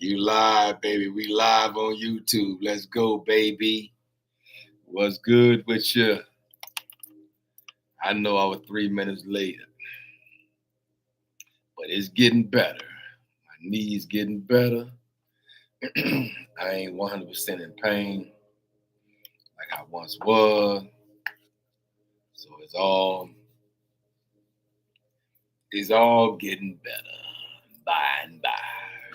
You live, baby. We live on YouTube. Let's go, baby. What's good with you? I know I was 3 minutes later, but it's getting better. My knee's getting better. I ain't 100% in pain like I once was. So it's all getting better by and by.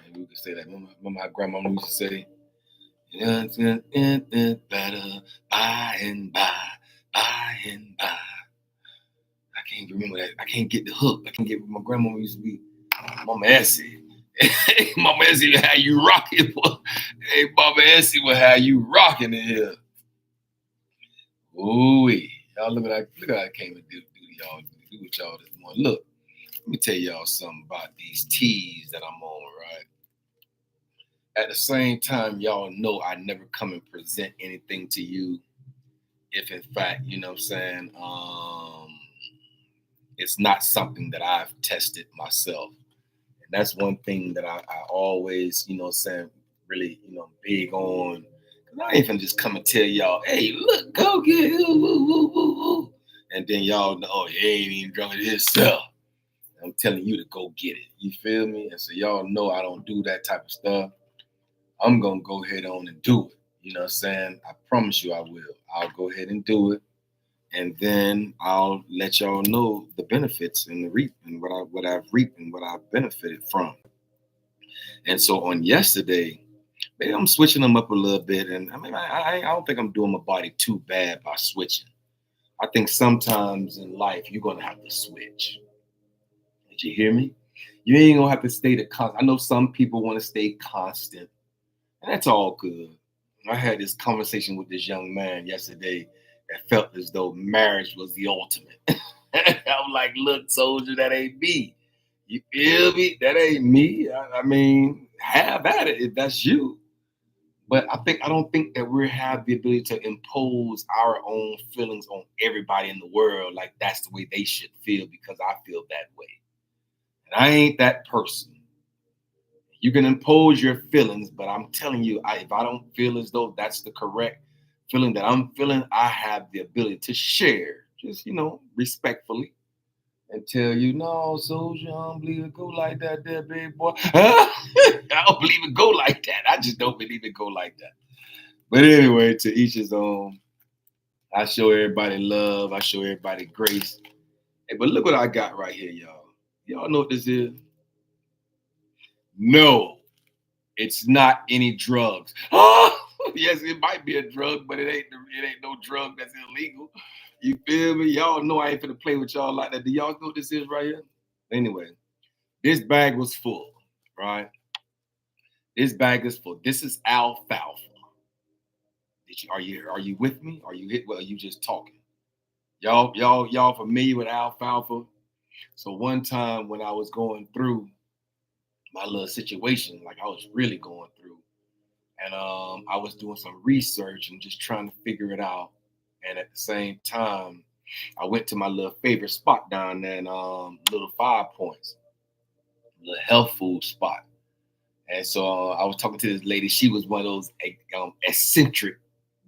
Maybe we could say that. Remember my grandmama used to say, it's better by and by and by. I can't remember that. I can't get the hook. I can't get what my grandmama used to be. Mama Essie. Mama Essie, how you rocking? Hey, Mama Essie, how you rocking in here? Ooh, y'all look at that. I came to do y'all, do with y'all this morning. Look, let me tell y'all something about these teas that I'm on, right? At the same time, y'all know I never come and present anything to you if in fact, you know what I'm saying, it's not something that I've tested myself. And that's one thing that I always, you know what I'm saying, really, big on. Cause I ain't finna just come and tell y'all, hey, look, go get it. Ooh. And then y'all know, oh, you ain't even drunk it yourself. I'm telling you to go get it. You feel me? And so y'all know I don't do that type of stuff. I'm going to go ahead on and do it. You know what I'm saying? I promise you I will. I'll go ahead and do it. And then I'll let y'all know the benefits and the reap and what I've reaped and what I've benefited from. And so on yesterday, maybe I'm switching them up a little bit. And I mean, I don't think I'm doing my body too bad by switching. I think sometimes in life, you're going to have to switch. Did you hear me? You ain't going to have to stay the constant. I know some people want to stay constant. And that's all good. I had this conversation with this young man yesterday that felt as though marriage was the ultimate. I'm like, look, soldier, that ain't me. You feel me? That ain't me. I mean, have at it if that's you. But I don't think that we have the ability to impose our own feelings on everybody in the world like that's the way they should feel because I feel that way. And I ain't that person. You can impose your feelings, but I'm telling you, if I don't feel as though that's the correct feeling that I'm feeling, I have the ability to share, just, respectfully, and tell you, no, soldier, I don't believe it go like that there, big boy. I don't believe it go like that. I just don't believe it go like that. But anyway, to each his own. I show everybody love. I show everybody grace. Hey, but look what I got right here, y'all. Y'all know what this is? No, it's not any drugs. Oh, yes, it might be a drug, but it ain't no drug that's illegal. You feel me? Y'all know I ain't finna play with y'all like that. Do y'all know what this is right here? Anyway, this bag was full, right? This bag is full. This is alfalfa. Are you with me? Are you hit? Well, are you just talking? Y'all familiar with alfalfa? So one time when I was going through my little situation, like I was really going through, and I was doing some research and just trying to figure it out. And at the same time, I went to my little favorite spot down there in Little 5 Points, little health food spot. And so I was talking to this lady. She was one of those eccentric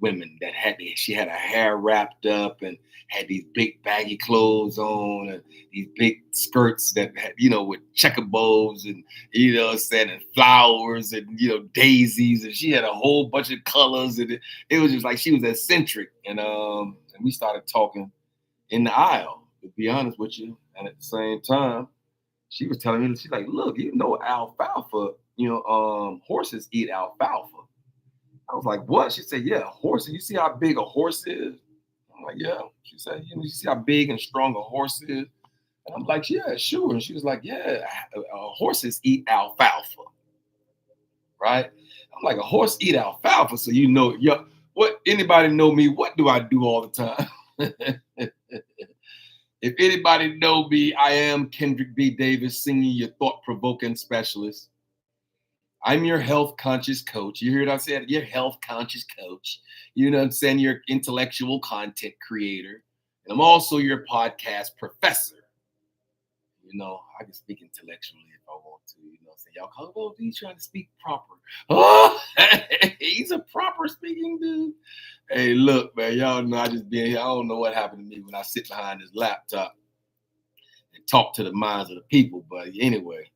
women that she had her hair wrapped up and had these big baggy clothes on and these big skirts that had, with checker bows and, and flowers and, daisies. And she had a whole bunch of colors. And it was just like she was eccentric. And we started talking in the aisle, to be honest with you. And at the same time, she was telling me, she's like, look, alfalfa, horses eat alfalfa. I was like, what? She said, yeah, horses. You see how big a horse is? I'm like, yeah. She said, you see how big and strong a horse is? And I'm like, yeah, sure. And she was like, yeah, horses eat alfalfa. Right? I'm like, a horse eat alfalfa. So what? Anybody know me? What do I do all the time? If anybody know me, I am Kendrick B. Davis, singing your thought-provoking specialist. I'm your health conscious coach. You hear what I said? Your health conscious coach. You know what I'm saying? Your intellectual content creator. And I'm also your podcast professor. I can speak intellectually if I want to. Say y'all call, oh, he's trying to speak proper. Oh, he's a proper speaking dude. Hey, look, man, y'all know I just been here. I don't know what happened to me when I sit behind this laptop and talk to the minds of the people. But anyway,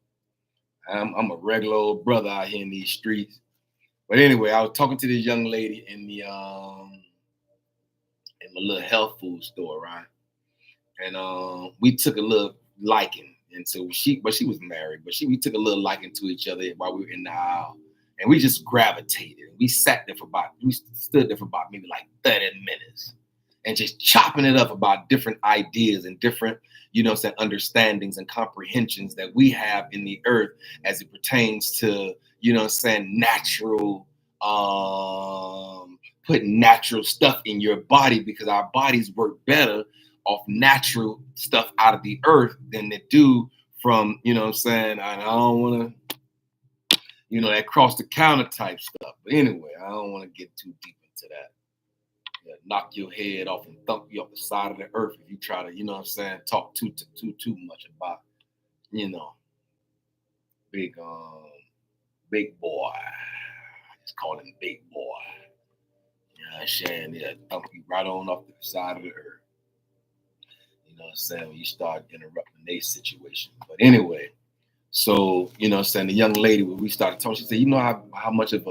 I'm a regular old brother out here in these streets. But anyway, I was talking to this young lady in my little health food store, right? And we took a little liking. And so she was married, but we took a little liking to each other while we were in the aisle. And we just gravitated. We stood there for about maybe like 30 minutes and just chopping it up about different ideas and different, understandings and comprehensions that we have in the earth as it pertains to, natural, putting natural stuff in your body, because our bodies work better off natural stuff out of the earth than they do from, I don't want to, that cross the counter type stuff. But anyway, I don't want to get too deep into that. Knock your head off and thump you off the side of the earth if you try to, talk too much about, big big boy. I just call him big boy. You know what I'm saying? Yeah, thump you right on off the side of the earth. You know what I'm saying? When you start interrupting their situation. But anyway, so, the young lady, when we started talking, she said, how much of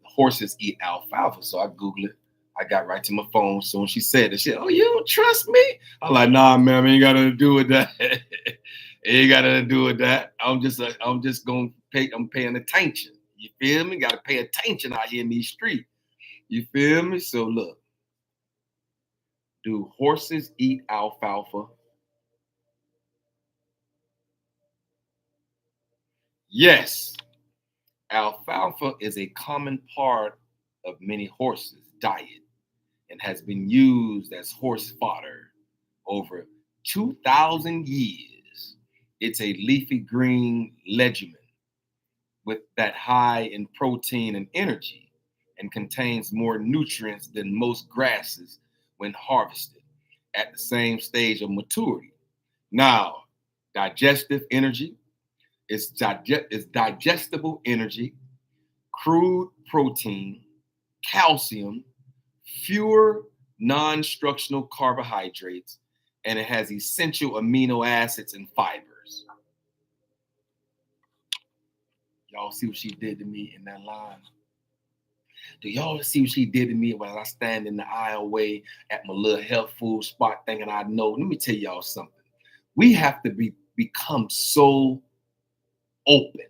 horses eat alfalfa. So I Googled it. I got right to my phone. So when she said that, she said, oh, you don't trust me? I'm like, nah, man, ain't got nothing to do with that. Ain't got nothing to do with that. I'm just going to I'm paying attention. You feel me? Got to pay attention out here in these streets. You feel me? So look. Do horses eat alfalfa? Yes. Alfalfa is a common part of many horses' diet and has been used as horse fodder over 2,000 years. It's a leafy green legume with that high in protein and energy, and contains more nutrients than most grasses when harvested at the same stage of maturity. Now, digestive energy is digestible energy, crude protein, calcium, fewer non-structural carbohydrates, and it has essential amino acids and fibers. Y'all see what she did to me in that line? Do y'all see what she did to me when I stand in the aisleway at my little health food spot thinking I know? Let me tell y'all something. We have to become so open.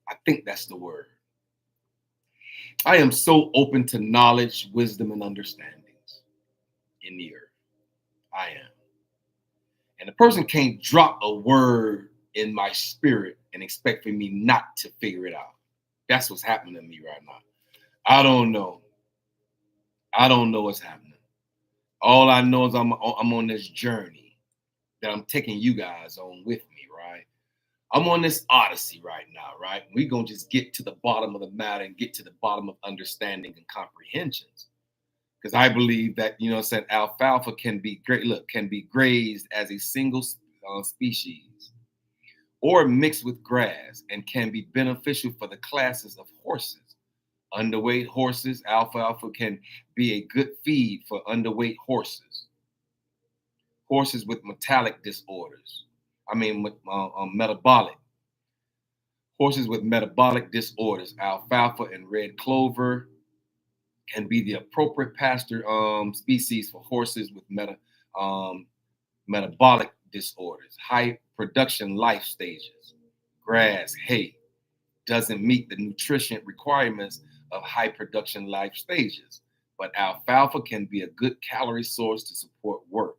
I think that's the word. I am so open to knowledge, wisdom, and understandings in the earth. I am. And a person can't drop a word in my spirit and expect for me not to figure it out. That's what's happening to me right now. I don't know. I don't know what's happening. All I know is I'm on this journey that I'm taking you guys on with me, right? I'm on this odyssey right now, right? We're going to just get to the bottom of the matter and get to the bottom of understanding and comprehensions. Because I believe that, alfalfa can be grazed as a single species or mixed with grass and can be beneficial for the classes of horses. Underweight horses, alfalfa can be a good feed for underweight horses. Horses with metabolic disorders. Metabolic. Horses with metabolic disorders, alfalfa and red clover can be the appropriate pasture species for horses with metabolic disorders, high production life stages. Grass, hay doesn't meet the nutrition requirements of high production life stages, but alfalfa can be a good calorie source to support work.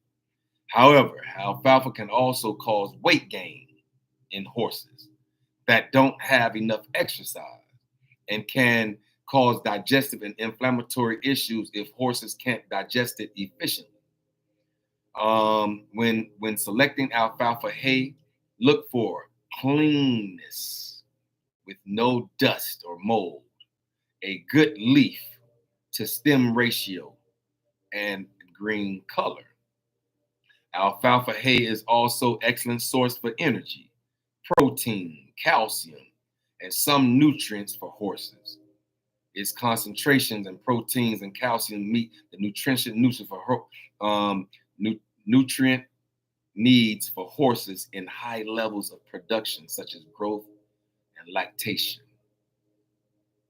However, alfalfa can also cause weight gain in horses that don't have enough exercise, and can cause digestive and inflammatory issues if horses can't digest it efficiently. When selecting alfalfa hay, look for cleanness with no dust or mold, a good leaf to stem ratio, and green color. Alfalfa hay is also excellent source for energy, protein, calcium, and some nutrients for horses. Its concentrations in proteins and calcium meet the um, nutrient needs for horses in high levels of production, such as growth and lactation,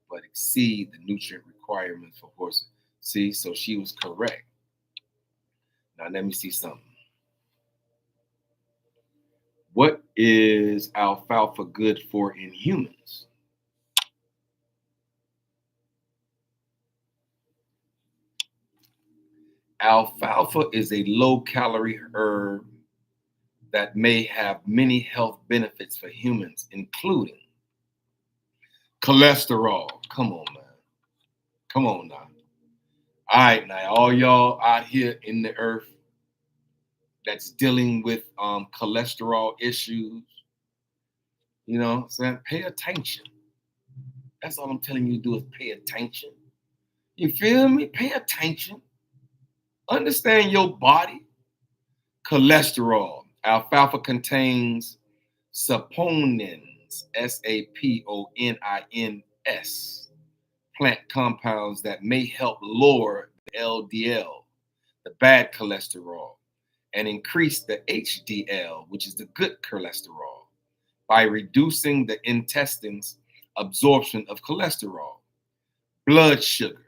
but exceed the nutrient requirements for horses. See, so she was correct. Now let me see something. What is alfalfa good for in humans? Alfalfa is a low calorie herb that may have many health benefits for humans, including cholesterol. Come on, man. Come on now. All right, now, all y'all out here in the earth that's dealing with cholesterol issues, you know what I'm saying? Pay attention. That's all I'm telling you to do is pay attention. You feel me? Pay attention. Understand your body. Cholesterol. Alfalfa contains saponins, saponins, plant compounds that may help lower the LDL, the bad cholesterol, and increase the HDL, which is the good cholesterol, by reducing the intestine's absorption of cholesterol. Blood sugar.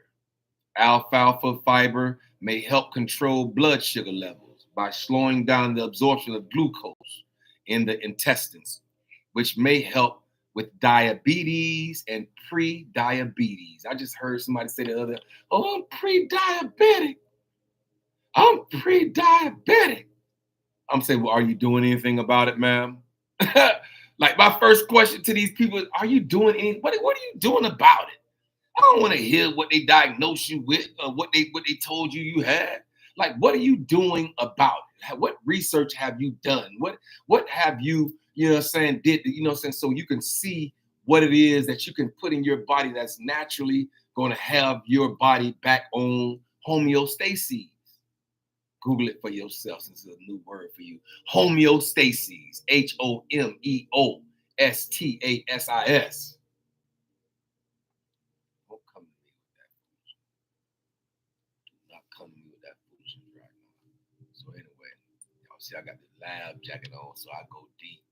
Alfalfa fiber may help control blood sugar levels by slowing down the absorption of glucose in the intestines, which may help with diabetes and pre-diabetes. I just heard somebody say the other, oh, I'm pre-diabetic. I'm pre-diabetic. I'm saying, well, are you doing anything about it, ma'am? Like my first question to these people is, are you doing anything? What are you doing about it? I don't want to hear what they diagnosed you with or what they told you had. Like, what are you doing about it? What research have you done? What have you, you know what I'm saying, did, you know what I'm saying, so you can see what it is that you can put in your body that's naturally going to have your body back on homeostasis. Google it for yourself since it's a new word for you. Homeostasis, Homeostasis. Don't come to me with that. Not come to me with that foolishness right now. So anyway, y'all see I got the lab jacket on, so I go deep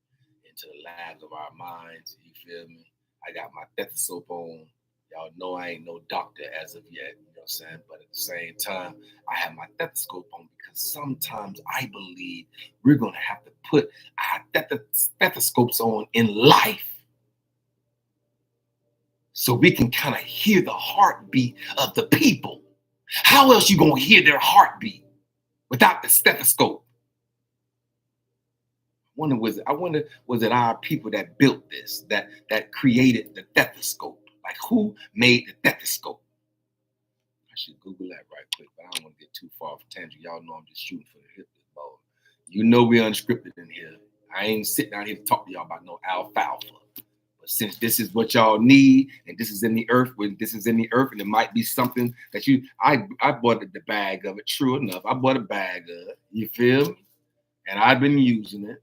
into the labs of our minds. You feel me? I got my stethoscope on. Y'all know I ain't no doctor as of yet, you know what I'm saying? But at the same time, I have my stethoscope on because sometimes I believe we're going to have to put our stethoscopes on in life so we can kind of hear the heartbeat of the people. How else you going to hear their heartbeat without the stethoscope? I wonder was it our people that built this, that created the stethoscope? Like who made the stethoscope? I should Google that right quick, but I don't want to get too far off tangent. Y'all know I'm just shooting for the hip ball. You know we're unscripted in here. I ain't sitting out here to talk to y'all about no alfalfa. But since this is what y'all need, and this is in the earth, and it might be something that I bought the bag of it. True enough, I bought a bag of it. You feel me? And I've been using it.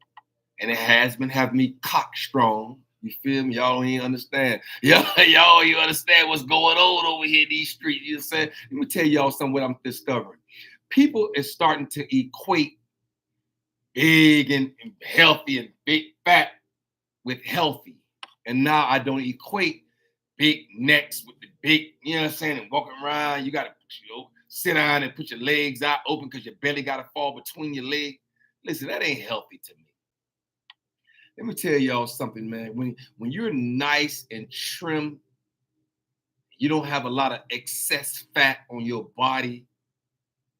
And it has been having me cock strong. You feel me? Y'all don't even understand. Y'all don't even understand what's going on over here in these streets. You know what I'm saying? Let me tell y'all something what I'm discovering. People is starting to equate big and healthy and big fat with healthy. And now I don't equate big necks with the big, you know what I'm saying, and walking around. You got to sit down and put your legs out open because your belly got to fall between your legs. Listen, that ain't healthy to me. Let me tell y'all something, man. When you're nice and trim, you don't have a lot of excess fat on your body,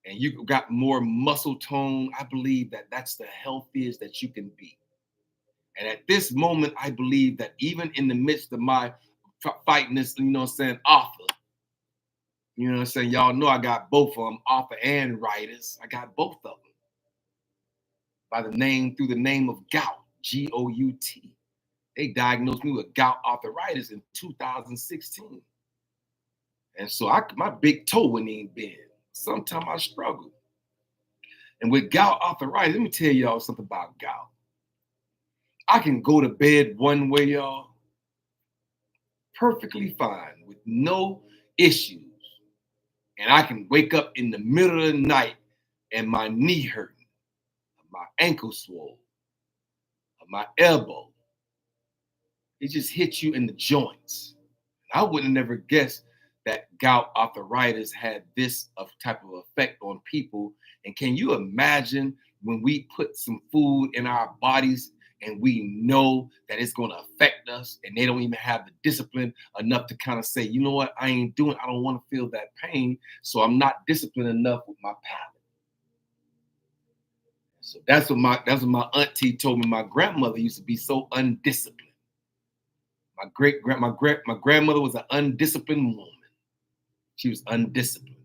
and you got more muscle tone, I believe that that's the healthiest that you can be. And at this moment, I believe that even in the midst of my fighting this, you know what I'm saying, author, you know what I'm saying, y'all know I got both of them, author and writers. I got both of them through the name of gout, Gout. They diagnosed me with gout arthritis in 2016. And so my big toe wouldn't even bend. Sometimes I struggle. And with gout arthritis, let me tell y'all something about gout. I can go to bed one way, y'all, perfectly fine with no issues. And I can wake up in the middle of the night and my knee hurting, my ankle swollen, my elbow. It just hits you in the joints. I would have never guessed that gout arthritis had this type of effect on people. And can you imagine when we put some food in our bodies and we know that it's going to affect us, and they don't even have the discipline enough to kind of say, you know what, I don't want to feel that pain, so I'm not disciplined enough with my palate. So that's what my auntie told me. My grandmother used to be so undisciplined. My grandmother was an undisciplined woman. She was undisciplined.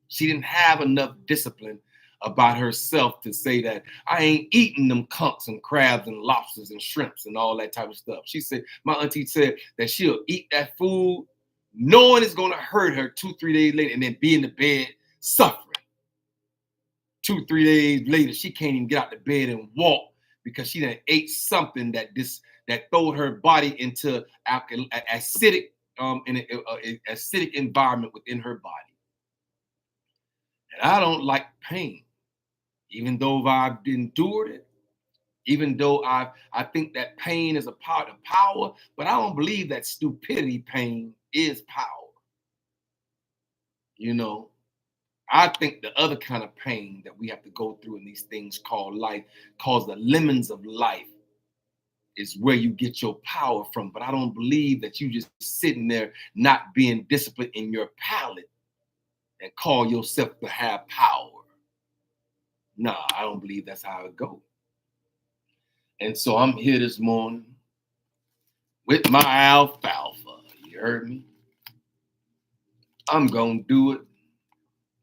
She didn't have enough discipline about herself to say that I ain't eating them conchs and crabs and lobsters and shrimps and all that type of stuff. She said, my auntie said that she'll eat that food knowing it's going to hurt her 2-3 days later and then be in the bed suffering. 2-3 days later, she can't even get out the bed and walk because she done ate something that throwed her body into acidic acidic environment within her body. And I don't like pain, even though I've endured it, even though I think that pain is a part of power, but I don't believe that stupidity pain is power. You know, I think the other kind of pain that we have to go through in these things called life, called the lemons of life, is where you get your power from. But I don't believe that you just sitting there not being disciplined in your palate and call yourself to have power. Nah, I don't believe that's how it goes. And so I'm here this morning with my alfalfa. You heard me? I'm going to do it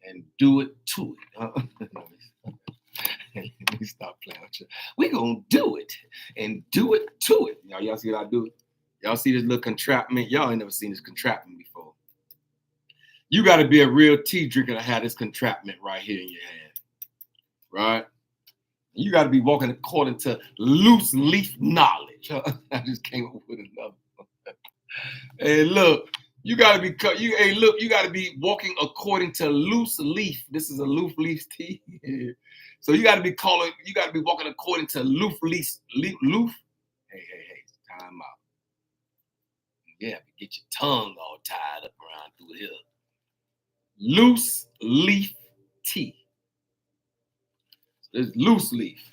and do it to it. Let me stop playing with you. We're going to do it and do it to it. Y'all see what I do? Y'all see this little contraption? Y'all ain't never seen this contraption before. You got to be a real tea drinker to have this contraption right here in your hand. Right? You got to be walking according to loose leaf knowledge. I just came up with another one. Hey, look, you got to be you got to be walking according to loose leaf. This is a loose leaf tea. So you got to be walking according to loose leaf. Hey, time out. Yeah, get your tongue all tied up around through here. Loose leaf tea. There's loose leaf.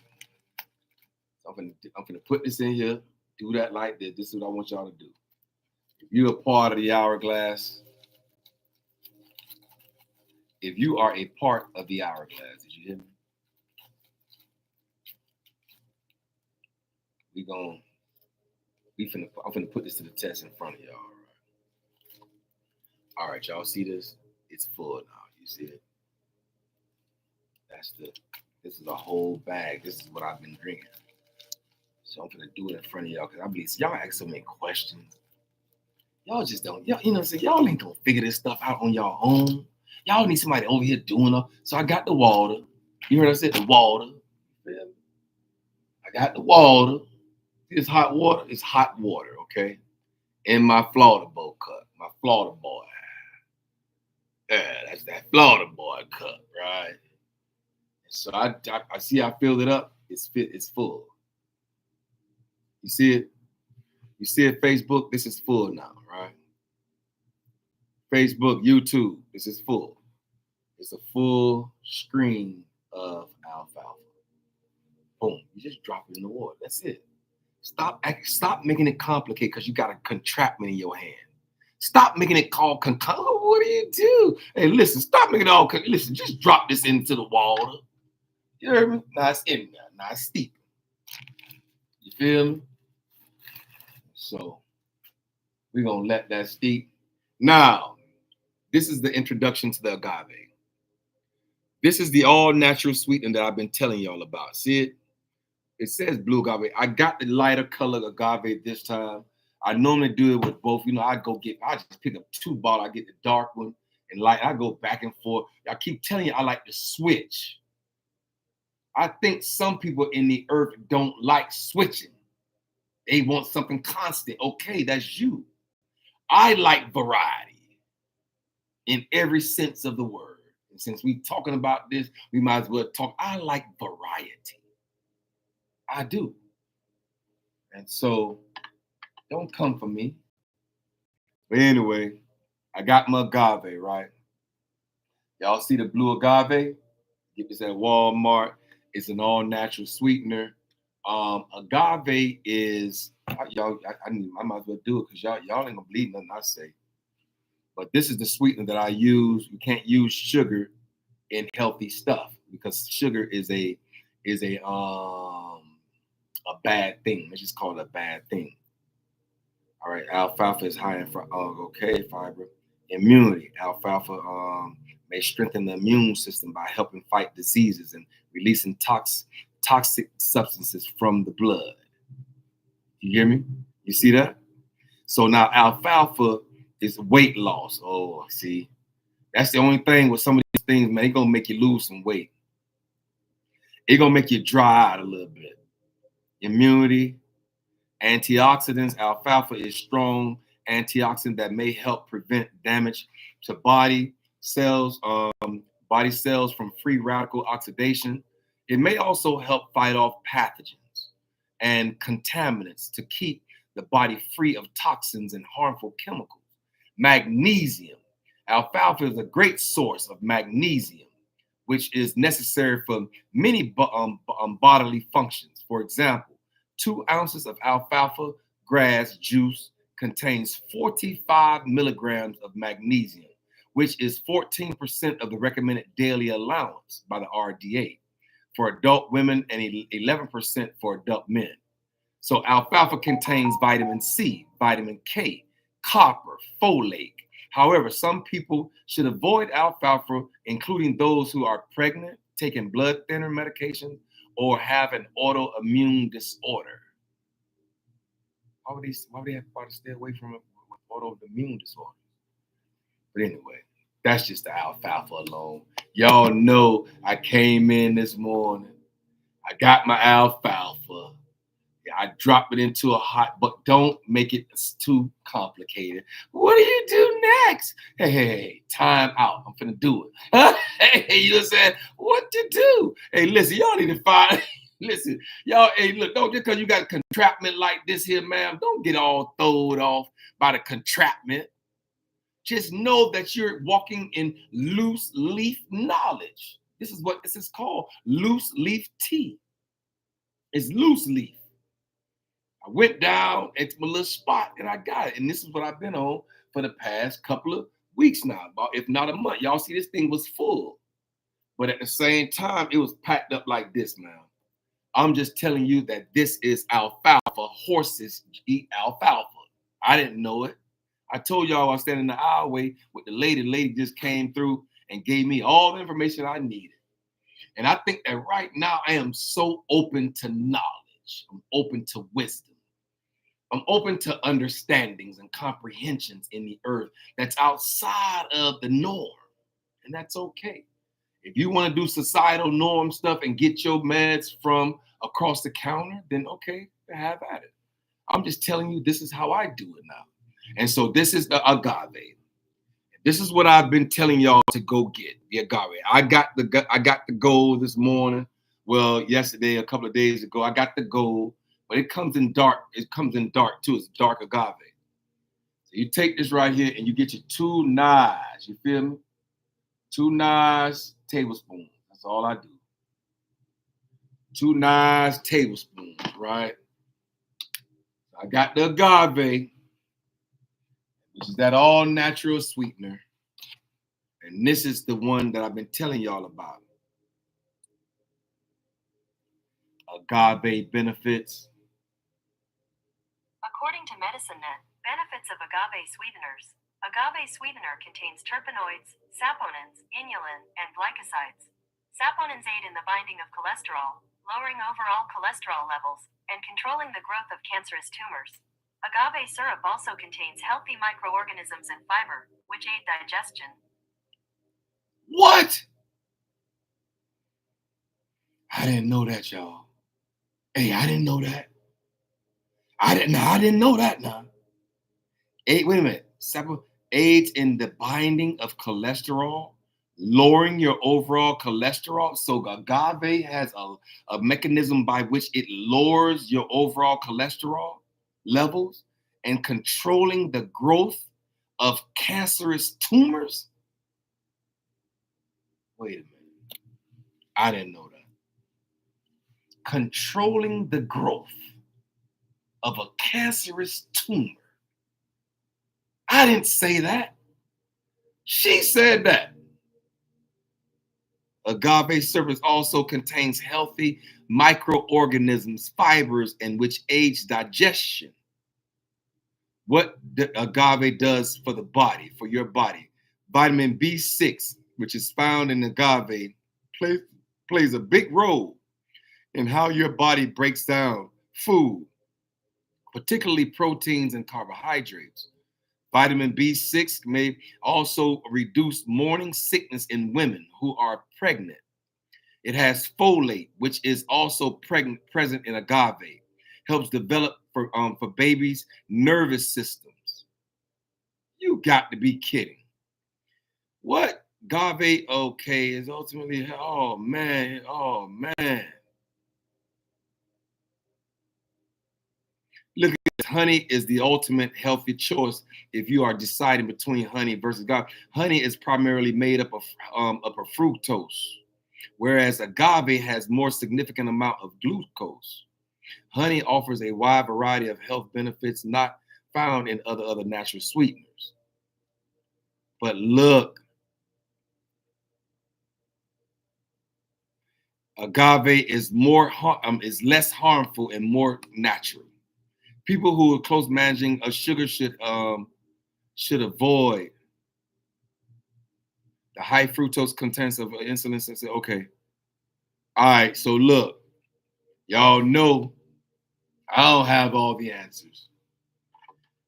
So I'm gonna put this in here, do that like this. This is what I want y'all to do. If you're a part of the hourglass, did you hear me? I'm finna put this to the test in front of y'all. All right, y'all see this? It's full now. You see it? This is a whole bag. This is what I've been drinking. So I'm gonna do it in front of y'all because I believe y'all ask so many questions. Y'all just don't, you know what I'm saying? Y'all ain't gonna figure this stuff out on your own. Y'all need somebody over here doing it. So I got the water. You heard I said the water. I got the water. It's hot water. It's hot water, okay? In my Florida bowl cup. My Florida boy. Yeah, that's that Florida boy cup, right? So I see I filled it up. It's full. You see it? You see it, Facebook? This is full now, right? Facebook, YouTube, this is full. It's a full screen of alfalfa. Boom. You just drop it in the water. That's it. Stop making it complicated because you got a contraption in your hand. Stop making it call what do you do? Hey, listen, stop making it all. Listen, just drop this into the water. You heard me? Now it's in there. Now it's steeping. You feel me? So we're going to let that steep. Now, this is the introduction to the agave. This is the all-natural sweetener that I've been telling y'all about. See it? It says blue agave. I got the lighter color agave this time. I normally do it with both. You know, I just pick up 2 bottles. I get the dark one and light. I go back and forth. I keep telling you I like to switch. I think some people in the earth don't like switching. They want something constant. Okay, that's you. I like variety in every sense of the word. And since we're talking about this, we might as well talk. I like variety. I do. And so don't come for me. But anyway, I got my agave, right? Y'all see the blue agave? Get this at Walmart. It's an all-natural sweetener. Agave is y'all. I might as well do it because y'all ain't gonna believe nothing I say. But this is the sweetener that I use. You can't use sugar in healthy stuff because sugar is a bad thing. Let's just call it a bad thing. All right, alfalfa is high in fiber. Immunity. Alfalfa may strengthen the immune system by helping fight diseases and releasing toxic substances from the blood. You hear me? You see that? So now alfalfa is weight loss. Oh, see, that's the only thing with some of these things, man. It's gonna make you lose some weight. It's gonna make you dry out a little bit. Immunity, antioxidants. Alfalfa is strong antioxidant that may help prevent damage to body cells from free radical oxidation. It may also help fight off pathogens and contaminants to keep the body free of toxins and harmful chemicals. Magnesium. Alfalfa is a great source of magnesium, which is necessary for many bodily functions. For example, 2 ounces of alfalfa grass juice contains 45 milligrams of magnesium, which is 14% of the recommended daily allowance by the RDA for adult women and 11% for adult men. So alfalfa contains vitamin C, vitamin K, copper, folate. However, some people should avoid alfalfa, including those who are pregnant, taking blood thinner medication, or have an autoimmune disorder. Why would they have to stay away from it with autoimmune disorder? But anyway, that's just the alfalfa alone. Y'all know I came in this morning. I got my alfalfa. I drop it into a hot, but don't make it too complicated. What do you do next? Hey, time out. I'm finna do it. Hey, you know what I'm saying? What to do? Hey, listen, y'all need to find. Listen, y'all. Hey, look, don't just because you got a contraptment like this here, ma'am, don't get all thrown off by the contraptment. Just know that you're walking in loose leaf knowledge. This is what this is called: loose leaf tea. It's loose leaf. I went down into my little spot and I got it. And this is what I've been on for the past couple of weeks now, about if not a month. Y'all see this thing was full. But at the same time, it was packed up like this now. I'm just telling you that this is alfalfa. Horses eat alfalfa. I didn't know it. I told y'all I was standing in the aisleway with the lady. The lady just came through and gave me all the information I needed. And I think that right now I am so open to knowledge. I'm open to wisdom. I'm open to understandings and comprehensions in the earth that's outside of the norm. And that's okay. If you want to do societal norm stuff and get your meds from across the counter, then okay, have at it. I'm just telling you, this is how I do it now. And so this is the agave. This is what I've been telling y'all to go get, the agave. I got the gold this morning. Well, yesterday, a couple of days ago, I got the gold. But it comes in dark. It comes in dark too. It's dark agave. So you take this right here and you get your 2 knives. You feel me? 2 knives, tablespoons. That's all I do. 2 knives, tablespoons, right? So I got the agave, which is that all natural sweetener. And this is the one that I've been telling y'all about. Agave benefits. According to MedicineNet, benefits of agave sweeteners. Agave sweetener contains terpenoids, saponins, inulin, and glycosides. Saponins aid in the binding of cholesterol, lowering overall cholesterol levels, and controlling the growth of cancerous tumors. Agave syrup also contains healthy microorganisms and fiber, which aid digestion. What? I didn't know that, y'all. Hey, I didn't know that. I didn't know that now. Wait a minute. Aids in the binding of cholesterol, lowering your overall cholesterol. So agave has a mechanism by which it lowers your overall cholesterol levels and controlling the growth of cancerous tumors. Wait a minute. I didn't know that. Controlling the growth of a cancerous tumor. I didn't say that. She said that. Agave syrup also contains healthy microorganisms, fibers, and which aids digestion. What the agave does for the body, for your body. Vitamin B6, which is found in agave, plays a big role in how your body breaks down food, particularly proteins and carbohydrates. Vitamin B6 may also reduce morning sickness in women who are pregnant. It has folate, which is also present in agave. Helps develop for babies' nervous systems. You got to be kidding. What agave, okay, is ultimately, oh man. Look at this. Honey is the ultimate healthy choice if you are deciding between honey versus agave. Honey is primarily made up of fructose, whereas agave has more significant amount of glucose. Honey offers a wide variety of health benefits not found in other natural sweeteners. But look, agave is is less harmful and more natural. People who are close managing of sugar should avoid the high fructose contents of insulin. And say, okay, all right. So look, y'all know I don't have all the answers.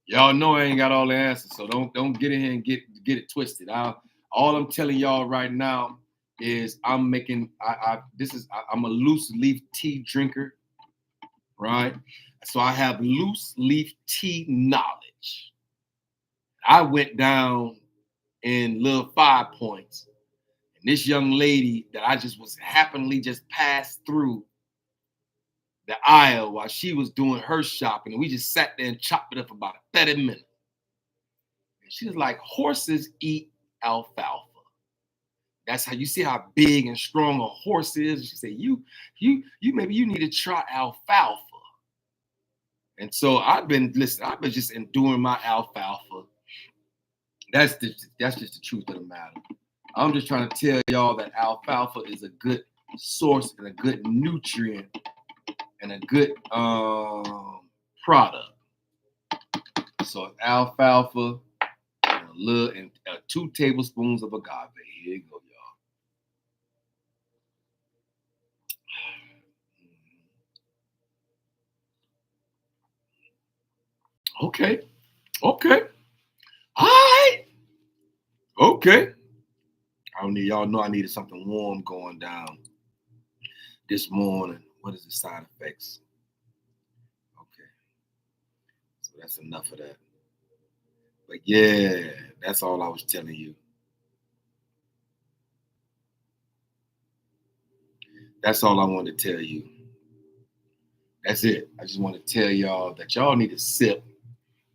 Y'all know I ain't got all the answers, so don't get in here and get it twisted. All I'm telling y'all right now is I'm a loose leaf tea drinker, right? So I have loose leaf tea knowledge. I went down in little 5 points, and this young lady that I just was happily just passed through the aisle while she was doing her shopping, and we just sat there and chopped it up for about 30 minutes. She was like, horses eat alfalfa. That's how you see how big and strong a horse is. She said, you maybe you need to try alfalfa. And so I've been just enduring my alfalfa. That's just the truth of the matter. I'm just trying to tell y'all that alfalfa is a good source and a good nutrient and a good product. So alfalfa and 2 tablespoons of agave. Here you go, y'all. Okay. All right. Okay. Y'all know I needed something warm going down this morning. What is the side effects? Okay. So that's enough of that. But yeah, that's all I was telling you. That's all I wanted to tell you. That's it. I just want to tell y'all that y'all need to sip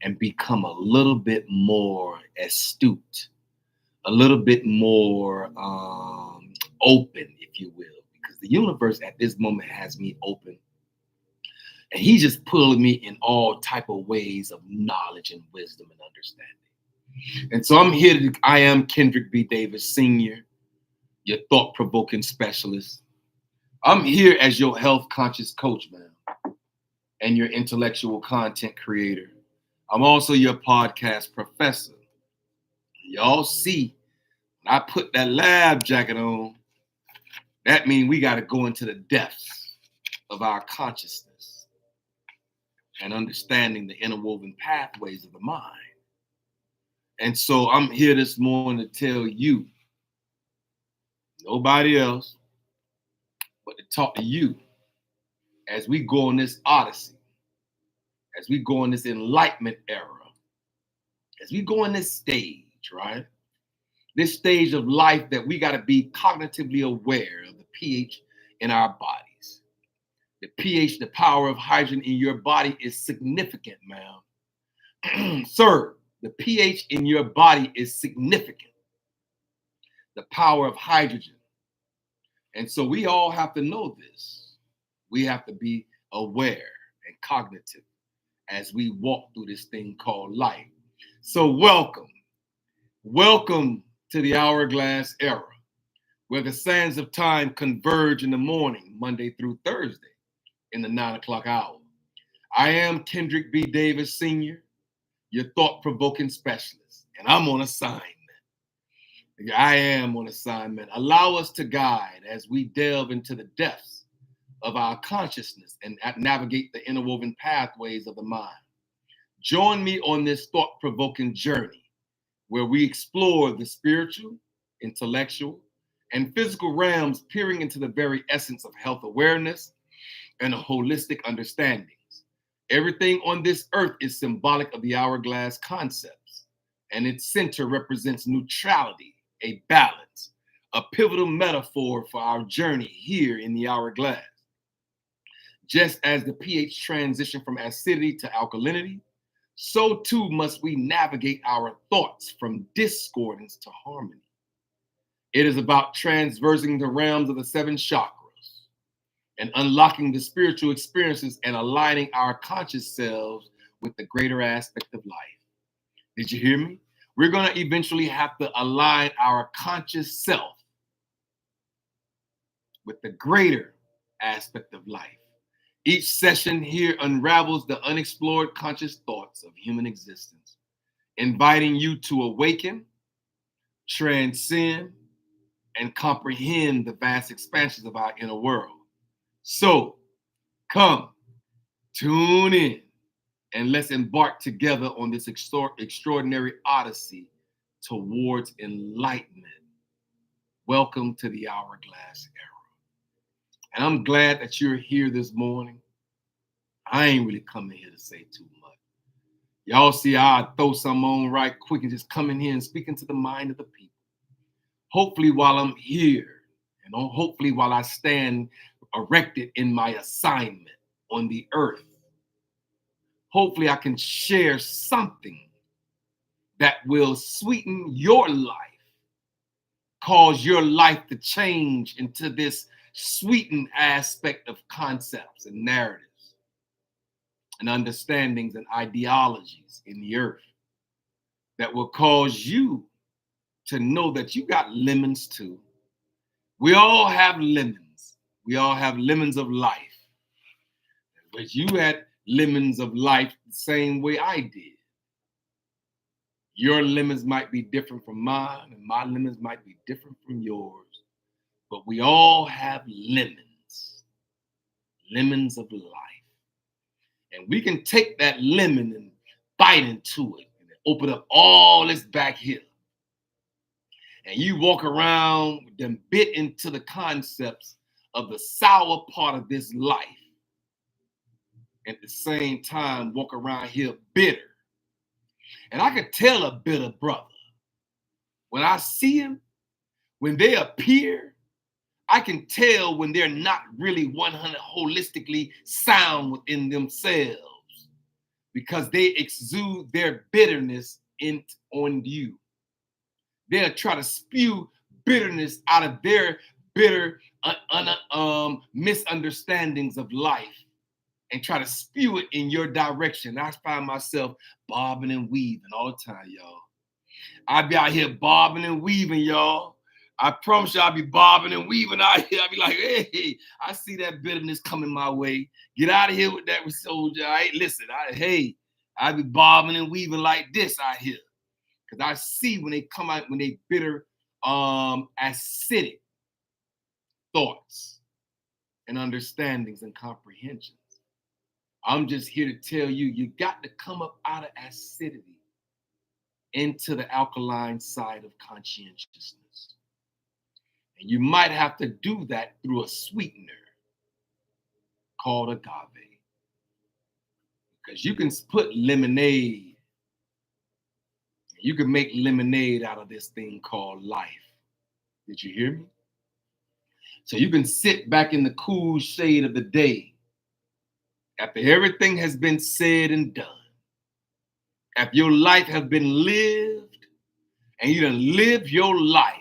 and become a little bit more astute, a little bit more open, if you will, because the universe at this moment has me open, and he's just pulling me in all type of ways of knowledge and wisdom and understanding. And so I am Kendrick B. Davis Sr., your thought-provoking specialist. I'm here as your health conscious coach, man, and your intellectual content creator. I'm also your podcast professor. Y'all see, when I put that lab jacket on, that means we got to go into the depths of our consciousness and understanding the interwoven pathways of the mind. And so I'm here this morning to tell you, nobody else but to talk to you as we go on this odyssey, as we go on this enlightenment era, as we go on this stage, right? This stage of life that we got to be cognitively aware of the pH in our bodies. The pH, the power of hydrogen in your body is significant, ma'am. Sir, the pH in your body is significant. The power of hydrogen. And so we all have to know this. We have to be aware and cognitive as we walk through this thing called life. So welcome to the Hourglass Era, where the sands of time converge in the morning, Monday through Thursday, in the 9 o'clock hour. I am Kendrick B. Davis, Sr., your thought-provoking specialist, and I'm on assignment. I am on assignment. Allow us to guide as we delve into the depths of our consciousness and navigate the interwoven pathways of the mind. Join me on this thought-provoking journey where we explore the spiritual, intellectual, and physical realms, peering into the very essence of health awareness and a holistic understandings. Everything on this earth is symbolic of the hourglass concepts, and its center represents neutrality, a balance, a pivotal metaphor for our journey here in the hourglass. Just as the pH transition from acidity to alkalinity, so too must we navigate our thoughts from discordance to harmony. It is about transversing the realms of the 7 chakras and unlocking the spiritual experiences and aligning our conscious selves with the greater aspect of life. Did you hear me? We're going to eventually have to align our conscious self with the greater aspect of life. Each session here unravels the unexplored conscious thoughts of human existence, inviting you to awaken, transcend, and comprehend the vast expansions of our inner world. So, come, tune in, and let's embark together on this extraordinary odyssey towards enlightenment. Welcome to the Hourglass Era. And I'm glad that you're here this morning. I ain't really coming here to say too much. Y'all see how I throw something on right quick and just come in here and speak into the mind of the people. Hopefully while I'm here, and hopefully while I stand erected in my assignment on the earth, hopefully I can share something that will sweeten your life, cause your life to change into this sweetened aspect of concepts and narratives and understandings and ideologies in the earth that will cause you to know that you got lemons too. We all have lemons. We all have lemons of life. But you had lemons of life the same way I did. Your lemons might be different from mine, and my lemons might be different from yours. But we all have lemons, lemons of life. And we can take that lemon and bite into it and open up all this back here. And you walk around with them bit into the concepts of the sour part of this life. At the same time, walk around here bitter. And I could tell a bitter brother. When I see him, when they appear, I can tell when they're not really 100 holistically sound within themselves because they exude their bitterness on you. They'll try to spew bitterness out of their bitter misunderstandings of life and try to spew it in your direction. I find myself bobbing and weaving all the time, y'all. I be out here bobbing and weaving, y'all. I promise you I'll be bobbing and weaving out here. I'll be like, hey, I see that bitterness coming my way. Get out of here with that soldier. Listen, I be bobbing and weaving like this out here. Because I see when they come out, when they bitter, acidic thoughts and understandings and comprehensions. I'm just here to tell you, you got to come up out of acidity into the alkaline side of conscientiousness. And you might have to do that through a sweetener called agave. Because you can put lemonade, you can make lemonade out of this thing called life. Did you hear me? So you can sit back in the cool shade of the day after everything has been said and done. After your life has been lived, and you done lived your life,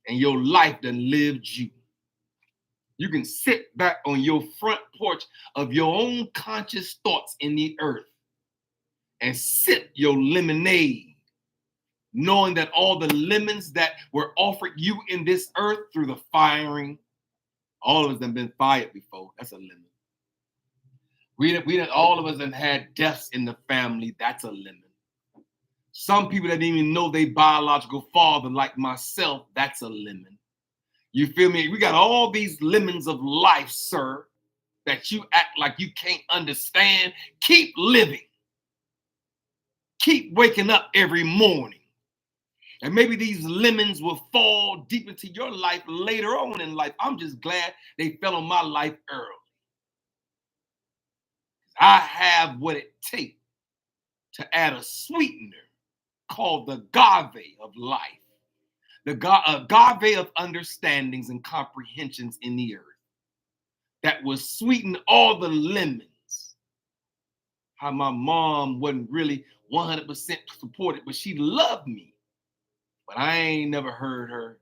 and your life done lived you. You can sit back on your front porch of your own conscious thoughts in the earth and sip your lemonade, knowing that all the lemons that were offered you in this earth through the firing, all of us have been fired before. That's a lemon. All of us have had deaths in the family. That's a lemon. Some people that didn't even know their biological father, like myself, that's a lemon. You feel me? We got all these lemons of life, sir, that you act like you can't understand. Keep living. Keep waking up every morning. And maybe these lemons will fall deep into your life later on in life. I'm just glad they fell on my life early. I have what it takes to add a sweetener called the agave of life, the agave of understandings and comprehensions in the earth that will sweeten all the lemons. How my mom wasn't really 100% supported, but she loved me. But I ain't never heard her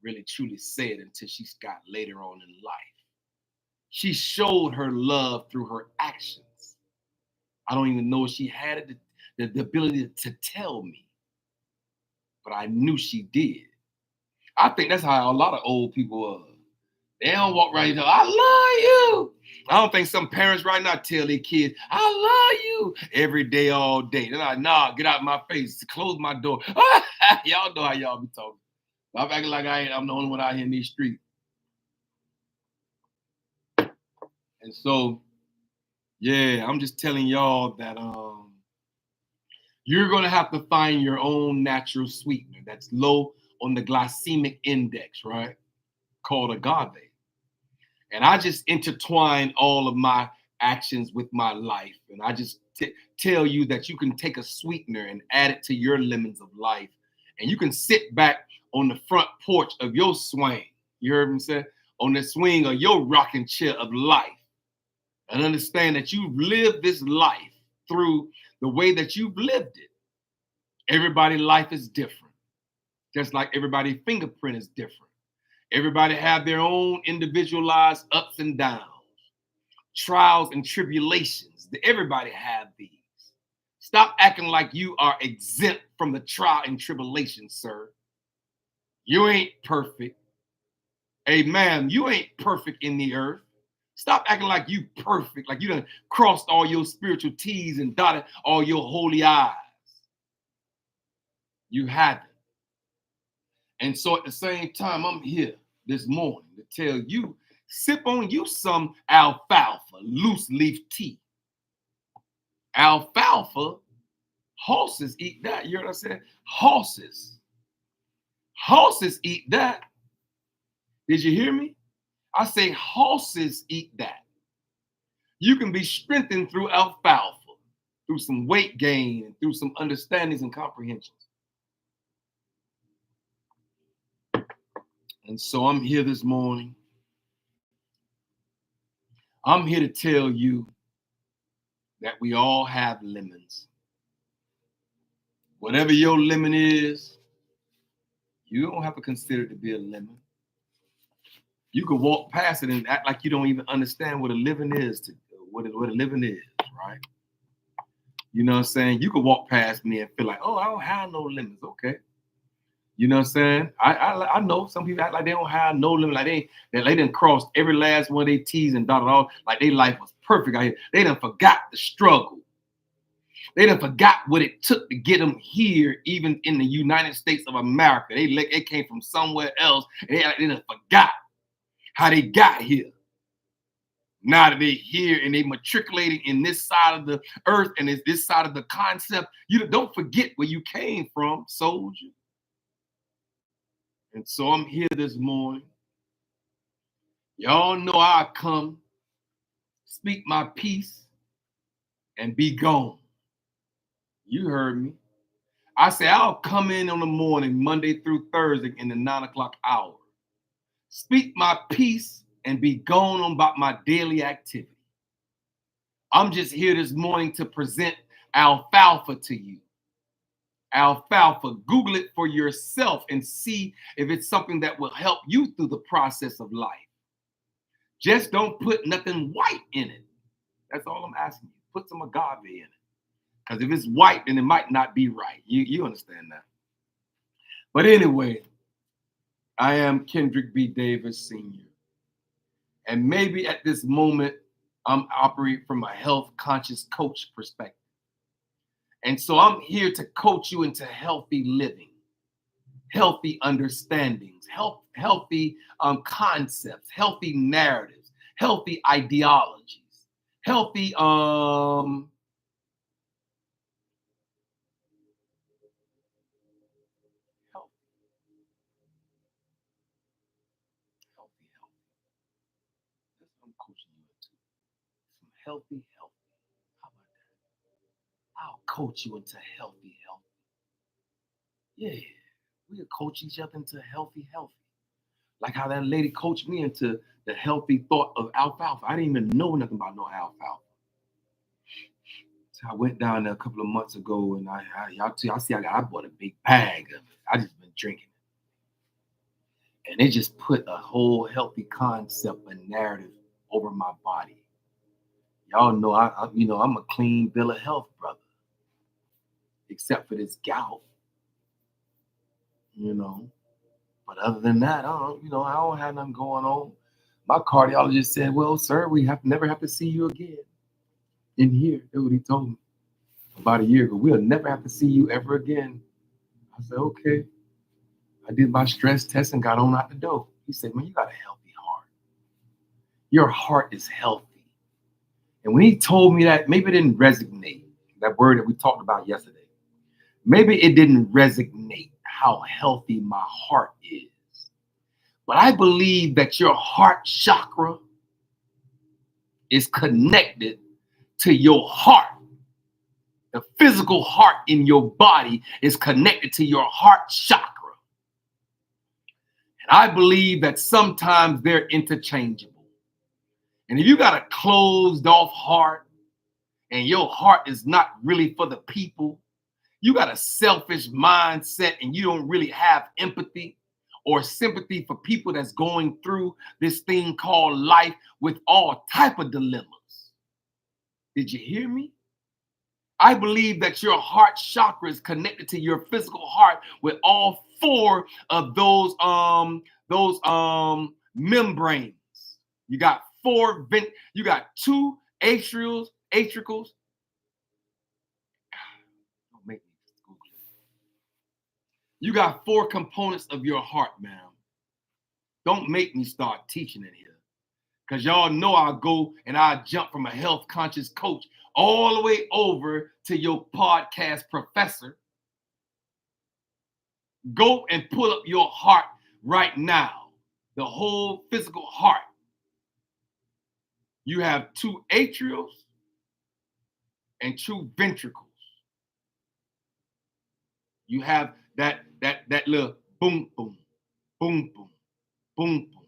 really truly say it until she got later on in life. She showed her love through her actions. I don't even know if she had the ability to tell me, but I knew she did. I think that's how a lot of old people are. They don't walk around and tell, I love you. I don't think some parents right now tell their kids, I love you every day, all day. They're like, nah, get out of my face, close my door. Y'all know how y'all be talking. I'm acting like I'm the only one out here in these streets. And so, yeah, I'm just telling y'all that you're going to have to find your own natural sweetener that's low on the glycemic index, right? Called agave. And I just intertwine all of my actions with my life. And I just tell you that you can take a sweetener and add it to your lemons of life. And you can sit back on the front porch of your swing. You heard me say? On the swing of your rocking chair of life. And understand that you've lived this life through the way that you've lived it. Everybody's life is different. Just like everybody's fingerprint is different. Everybody have their own individualized ups and downs, trials and tribulations. Everybody have these. Stop acting like you are exempt from the trial and tribulation, sir. You ain't perfect. Amen. You ain't perfect in the earth. Stop acting like you perfect, like you done crossed all your spiritual T's and dotted all your holy I's. You haven't. And so at the same time, I'm here this morning to tell you, sip on you some alfalfa, loose leaf tea. Alfalfa, horses eat that. You heard what I said? Horses. Horses eat that. Did you hear me? I say horses eat that. You can be strengthened through alfalfa, through some weight gain, through some understandings and comprehensions. And so I'm here this morning. I'm here to tell you that we all have lemons. Whatever your lemon is, you don't have to consider it to be a lemon. You can walk past it and act like you don't even understand what a living is, what a living is, right? You know what I'm saying? You could walk past me and feel like, oh, I don't have no lemons. Okay. You know what I'm saying? I know some people act like they don't have no limit, like they done crossed every last one of their T's and dotted all, like their life was perfect out here. They done forgot the struggle. They done forgot what it took to get them here, even in the United States of America. They came from somewhere else, and they done forgot how they got here. Now that they're here and they matriculated in this side of the earth and it's this side of the concept, you don't forget where you came from, soldier. And so I'm here this morning. Y'all know I come, speak my peace, and be gone. You heard me. I say I'll come in on the morning, Monday through Thursday in the 9 o'clock hour. Speak my peace and be gone on about my daily activity. I'm just here this morning to present alfalfa to you. Alfalfa, Google it for yourself and see if it's something that will help you through the process of life. Just don't put nothing white in it. That's all I'm asking you. Put some agave in it. Because if it's white, then it might not be right. You understand that. But anyway, I am Kendrick B. Davis Sr. And maybe at this moment, I'm operating from a health conscious coach perspective. And so I'm here to coach you into healthy living, healthy understandings, healthy concepts, healthy narratives, healthy ideologies, healthy healthy, healthy. That's what I'm coaching you into. Some healthy. How about that? I'll coach you into healthy. Yeah, we'll coach each other into healthy. Like how that lady coached me into the healthy thought of alfalfa. I didn't even know nothing about no alfalfa. So I went down there a couple of months ago, and I bought a big bag of it. I just been drinking it, and it just put a whole healthy concept and narrative over my body. Y'all know I'm a clean bill of health, brother, except for this gout, you know. But other than that, I don't have nothing going on. My cardiologist said, "Well, sir, we never have to see you again in here." That's what he told me about a year ago. We'll never have to see you ever again. I said, "Okay." I did my stress test and got on out the door. He said, "Man, you got a healthy heart. Your heart is healthy." And when he told me that, maybe it didn't resonate. That word that we talked about yesterday. Maybe it didn't resonate how healthy my heart is. But I believe that your heart chakra is connected to your heart. The physical heart in your body is connected to your heart chakra. And I believe that sometimes they're interchangeable. And if you got a closed off heart and your heart is not really for the people, you got a selfish mindset and you don't really have empathy or sympathy for people that's going through this thing called life with all type of dilemmas. Did you hear me? I believe that your heart chakra is connected to your physical heart with all four of those membranes. You got you got two atricles. Don't make me Google it. You got four components of your heart, ma'am. Don't make me start teaching it here. Because y'all know I go and I jump from a health conscious coach all the way over to your podcast professor. Go and pull up your heart right now, the whole physical heart. You have two atrials and two ventricles. You have that little boom boom, boom boom, boom boom,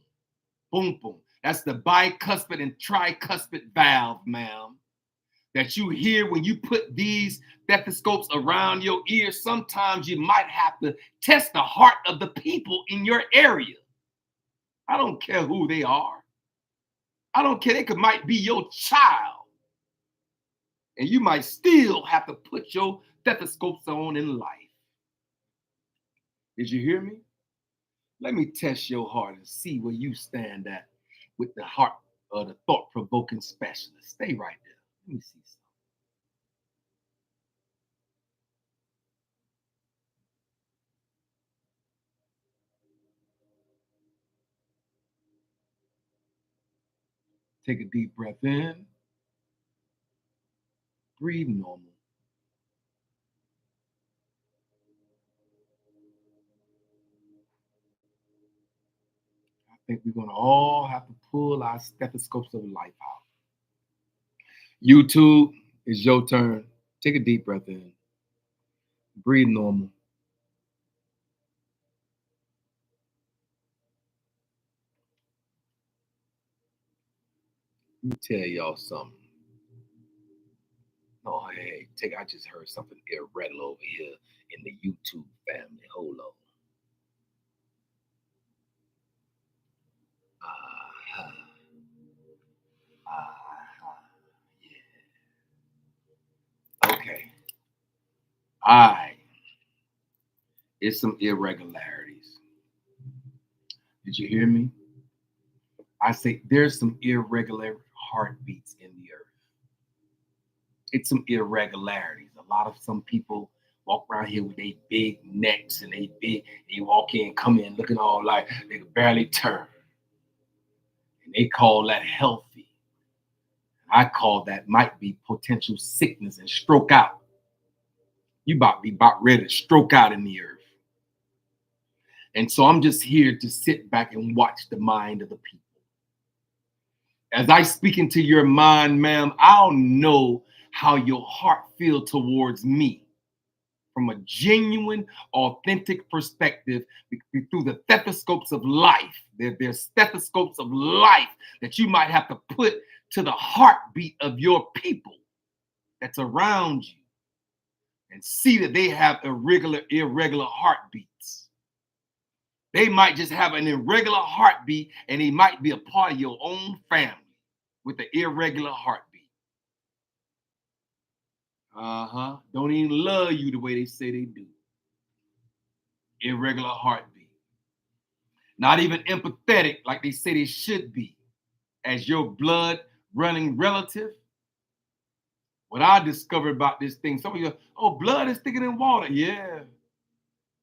boom boom. That's the bicuspid and tricuspid valve, ma'am, that you hear when you put these stethoscopes around your ears. Sometimes you might have to test the heart of the people in your area. I don't care who they are. I don't care. Might be your child. And you might still have to put your stethoscopes on in life. Did you hear me? Let me test your heart and see where you stand at with the heart of the thought-provoking specialist. Stay right there. Let me see something. Take a deep breath in. Breathe normal. I think we're going to all have to pull our stethoscopes of life out. YouTube, it's your turn. Take a deep breath in. Breathe normal. Let me tell y'all something. Oh, hey, I just heard something irregular over here in the YouTube family. Hold on. Uh-huh. Uh-huh. Yeah. Okay. All right. It's some irregularities. Did you hear me? I say there's some irregular heartbeats in the earth. It's some irregularities. Some people walk around here with their big necks and they walk in, come in looking all like they can barely turn. And they call that healthy. I call that might be potential sickness and stroke out. You about ready to stroke out in the earth. And so I'm just here to sit back and watch the mind of the people. As I speak into your mind, ma'am, I'll know how your heart feels towards me from a genuine, authentic perspective through the stethoscopes of life. There's stethoscopes of life that you might have to put to the heartbeat of your people that's around you and see that they have irregular heartbeats. They might just have an irregular heartbeat and they might be a part of your own family with the irregular heartbeat. Don't even love you the way they say they do. Irregular heartbeat. Not even empathetic like they say they should be as your blood running relative. What I discovered about this thing, some of you, oh, blood is thicker than water. Yeah.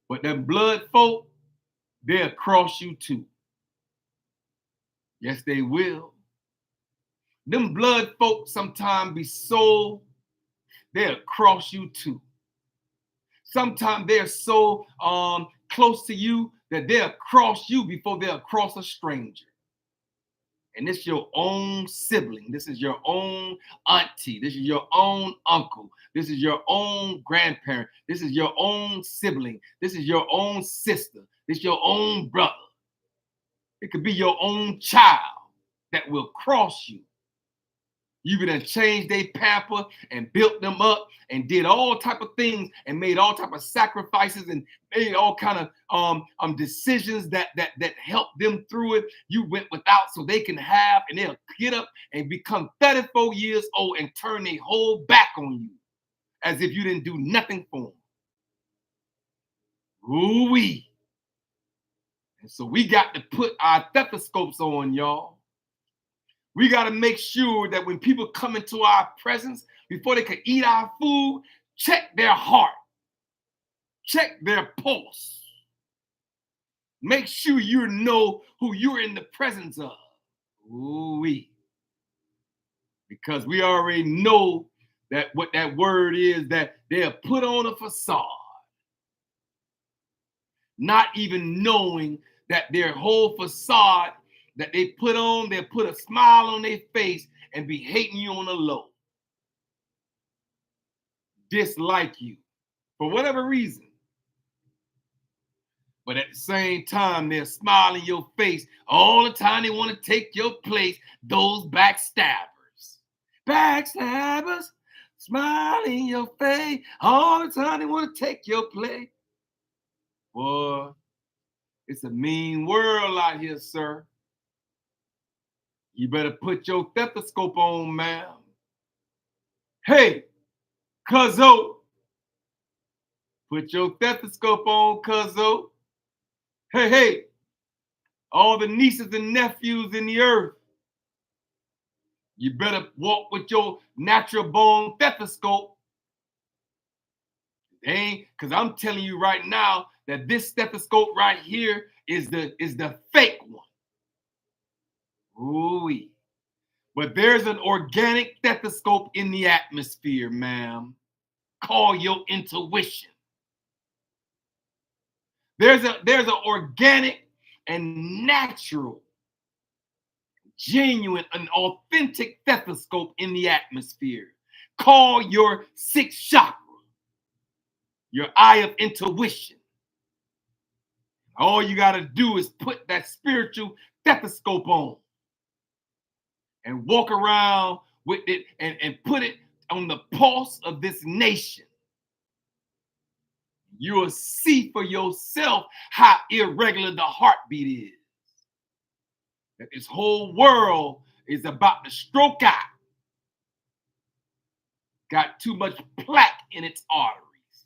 But them blood folk, they'll cross you too. Yes, they will. Them blood folk sometimes be so, they'll cross you too. Sometimes they're so close to you that they'll cross you before they'll cross a stranger. And this is your own sibling. This is your own auntie. This is your own uncle. This is your own grandparent. This is your own sibling. This is your own sister. This is your own brother. It could be your own child that will cross you. You could have changed their pamper and built them up and did all type of things and made all type of sacrifices and made all kind of decisions that helped them through it. You went without so they can have, and they'll get up and become 34 years old and turn their whole back on you as if you didn't do nothing for them. Ooh-wee. And so we got to put our stethoscopes on, y'all. We got to make sure that when people come into our presence, before they can eat our food, check their heart, check their pulse. Make sure you know who you're in the presence of. Ooh-wee. Because we already know that what that word is, that they'll put on a facade, not even knowing that their whole facade that they put on, they'll put a smile on their face and be hating you on the low. Dislike you for whatever reason. But at the same time, they'll smile in your face all the time. They want to take your place. Those backstabbers. Backstabbers, smile in your face all the time. They want to take your place. Boy, it's a mean world out here, sir. You better put your stethoscope on, ma'am. Hey, cuzzo. Put your stethoscope on, cuzzo. Hey, all the nieces and nephews in the earth. You better walk with your natural bone stethoscope. Because I'm telling you right now that this stethoscope right here is the fake one. Ooh-wee. But there's an organic stethoscope in the atmosphere, ma'am. Call your intuition. There's an organic and natural genuine and authentic stethoscope in the atmosphere. Call your sixth chakra, your eye of intuition. All you got to do is put that spiritual stethoscope on and walk around with it and put it on the pulse of this nation. You will see for yourself how irregular the heartbeat is. That this whole world is about to stroke out. Got too much plaque in its arteries.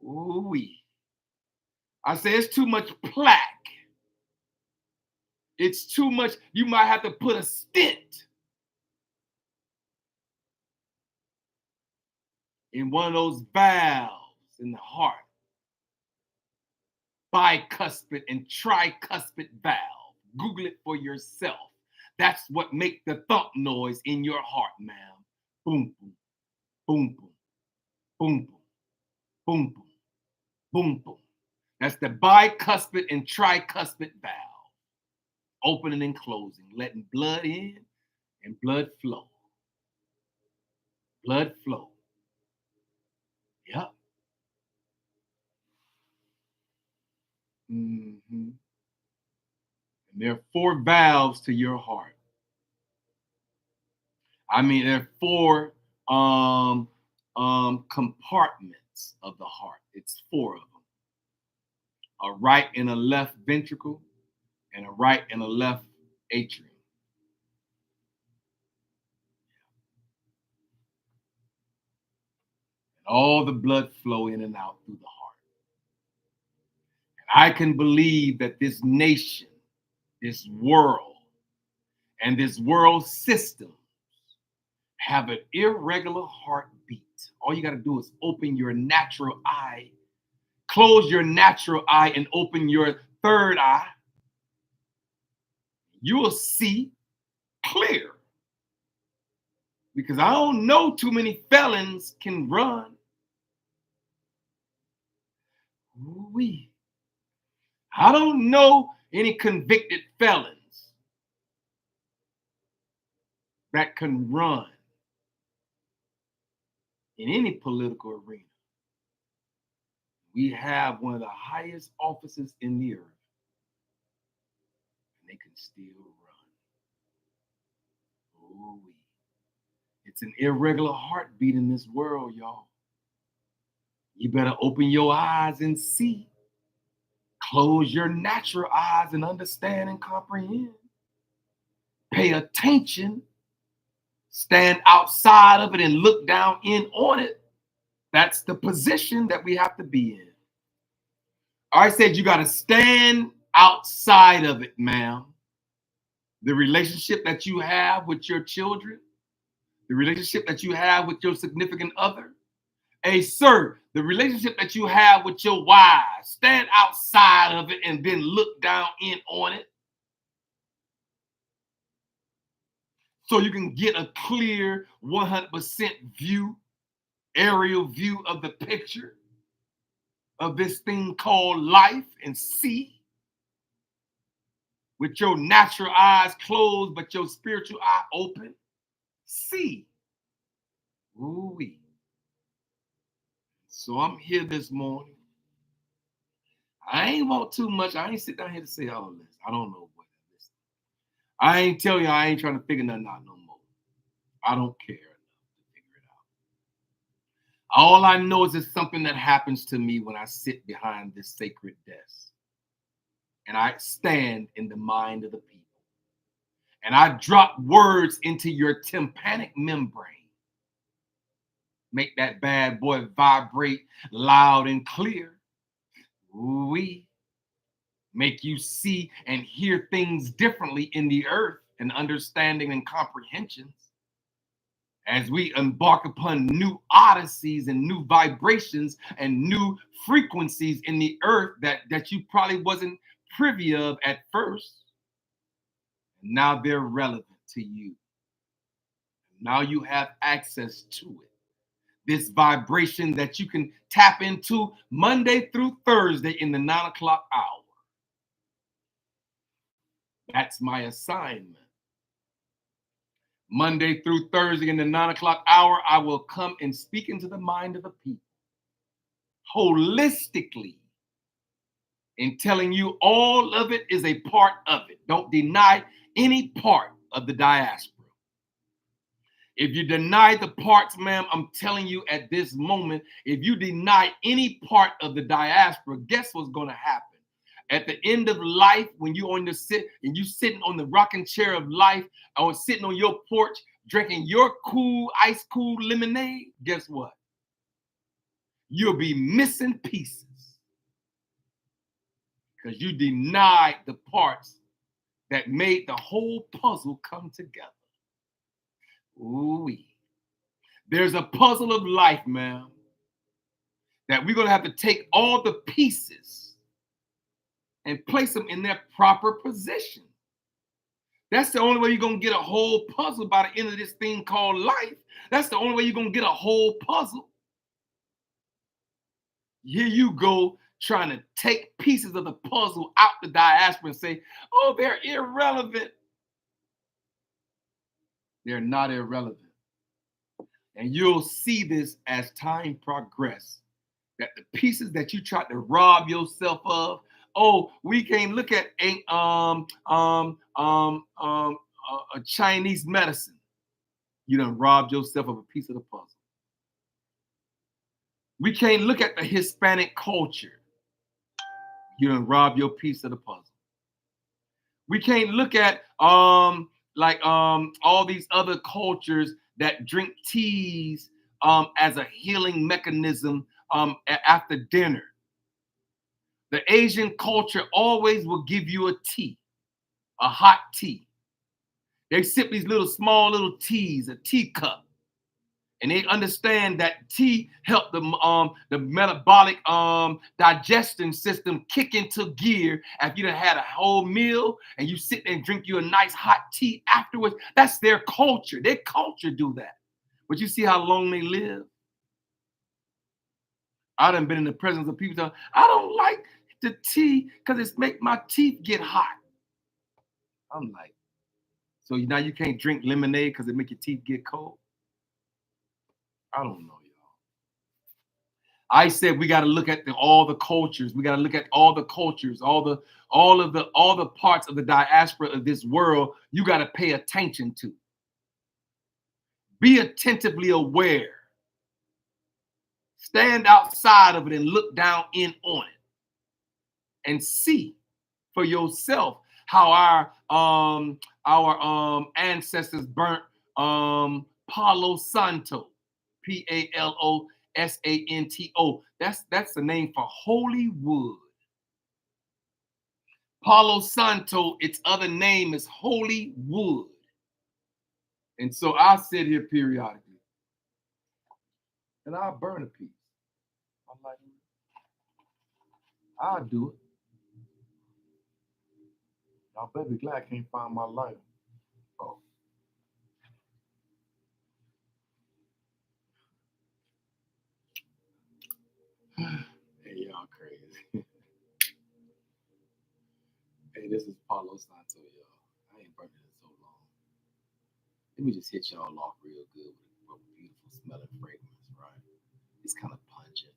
Ooh-wee. I say it's too much plaque. It's too much. You might have to put a stent in one of those valves in the heart. Bicuspid and tricuspid valve. Google it for yourself. That's what makes the thump noise in your heart, ma'am. Boom, boom, boom, boom, boom, boom, boom, boom, boom, boom. That's the bicuspid and tricuspid valve. Opening and closing, letting blood in and blood flow. Blood flow. Yep. Mm-hmm. And there are 4 valves to your heart. I mean, there are 4 compartments of the heart. It's 4 of them. A right and a left ventricle, and a right and a left atrium. And all the blood flow in and out through the heart. And I can believe that this nation, this world, and this world system have an irregular heartbeat. All you got to do is open your natural eye, close your natural eye, and open your third eye. You will see clear. Because I don't know too many felons can run. Ooh-wee. I don't know any convicted felons that can run in any political arena. We have one of the highest offices in the earth, and they can still run. Ooh-wee. It's an irregular heartbeat in this world, y'all. You better open your eyes and see. Close your natural eyes and understand and comprehend. Pay attention. Stand outside of it and look down in on it. That's the position that we have to be in. I said you got to stand outside of it, ma'am. The relationship that you have with your children, the relationship that you have with your significant other. Hey, sir, the relationship that you have with your wives, stand outside of it and then look down in on it. So you can get a clear 100% view, aerial view of the picture of this thing called life, and see with your natural eyes closed, but your spiritual eye open. See. Ooh-wee. So I'm here this morning. I ain't want too much. I ain't sit down here to say all this. I don't know what this is. I ain't telling you I ain't trying to figure nothing out no more. I don't care enough to figure it out. All I know is it's something that happens to me when I sit behind this sacred desk. And I stand in the mind of the people. And I drop words into your tympanic membrane. Make that bad boy vibrate loud and clear. Ooh-wee. Make you see and hear things differently in the earth and understanding and comprehensions. As we embark upon new odysseys and new vibrations and new frequencies in the earth that you probably wasn't privy of at first. And now they're relevant to you. Now you have access to it. This vibration that you can tap into Monday through Thursday in the 9 o'clock hour. That's my assignment. Monday through Thursday in the 9 o'clock hour, I will come and speak into the mind of the people holistically and telling you all of it is a part of it. Don't deny any part of the diaspora. If you deny the parts, ma'am, I'm telling you at this moment, if you deny any part of the diaspora, guess what's going to happen? At the end of life, when you're on the sitting on the rocking chair of life, or sitting on your porch drinking your cool, ice cool lemonade, guess what? You'll be missing pieces because you denied the parts that made the whole puzzle come together. Ooh-wee. There's a puzzle of life, ma'am, that we're going to have to take all the pieces and place them in their proper position. That's the only way you're going to get a whole puzzle by the end of this thing called life. That's the only way you're going to get a whole puzzle. Here you go trying to take pieces of the puzzle out the diaspora and say, oh, they're irrelevant. They're not irrelevant. And you'll see this as time progresses, that the pieces that you tried to rob yourself of, oh, we can't look at a Chinese medicine. You done robbed yourself of a piece of the puzzle. We can't look at the Hispanic culture. You done robbed your piece of the puzzle. We can't look at all these other cultures that drink teas as a healing mechanism after dinner. The Asian culture always will give you a tea, a hot tea. They sip these small little teas, a teacup, and they understand that tea helped the metabolic digestion system kick into gear after you done had a whole meal and you sit there and drink you a nice hot tea afterwards. That's their culture. Their culture do that. But you see how long they live? I done been in the presence of people saying, I don't like the tea because it's make my teeth get hot. I'm like, so now you can't drink lemonade because it make your teeth get cold? I don't know, y'all. I said we got to look at all the cultures. We got to look at all the cultures, all the parts of the diaspora of this world. You got to pay attention to. Be attentively aware. Stand outside of it and look down in on it, and see for yourself how our ancestors burnt Palo Santo. Palosanto. That's the name for holy wood. Palo Santo, its other name is holy wood. And so I sit here periodically and I'll burn a piece. I'm like, I'll do it. Y'all better be glad I can't find my lighter. Oh. Hey, y'all crazy. Hey, this is Palo Santo, y'all. I ain't burning it so long. Let me just hit y'all off real good with a beautiful smelling fragrance, right? It's kind of pungent.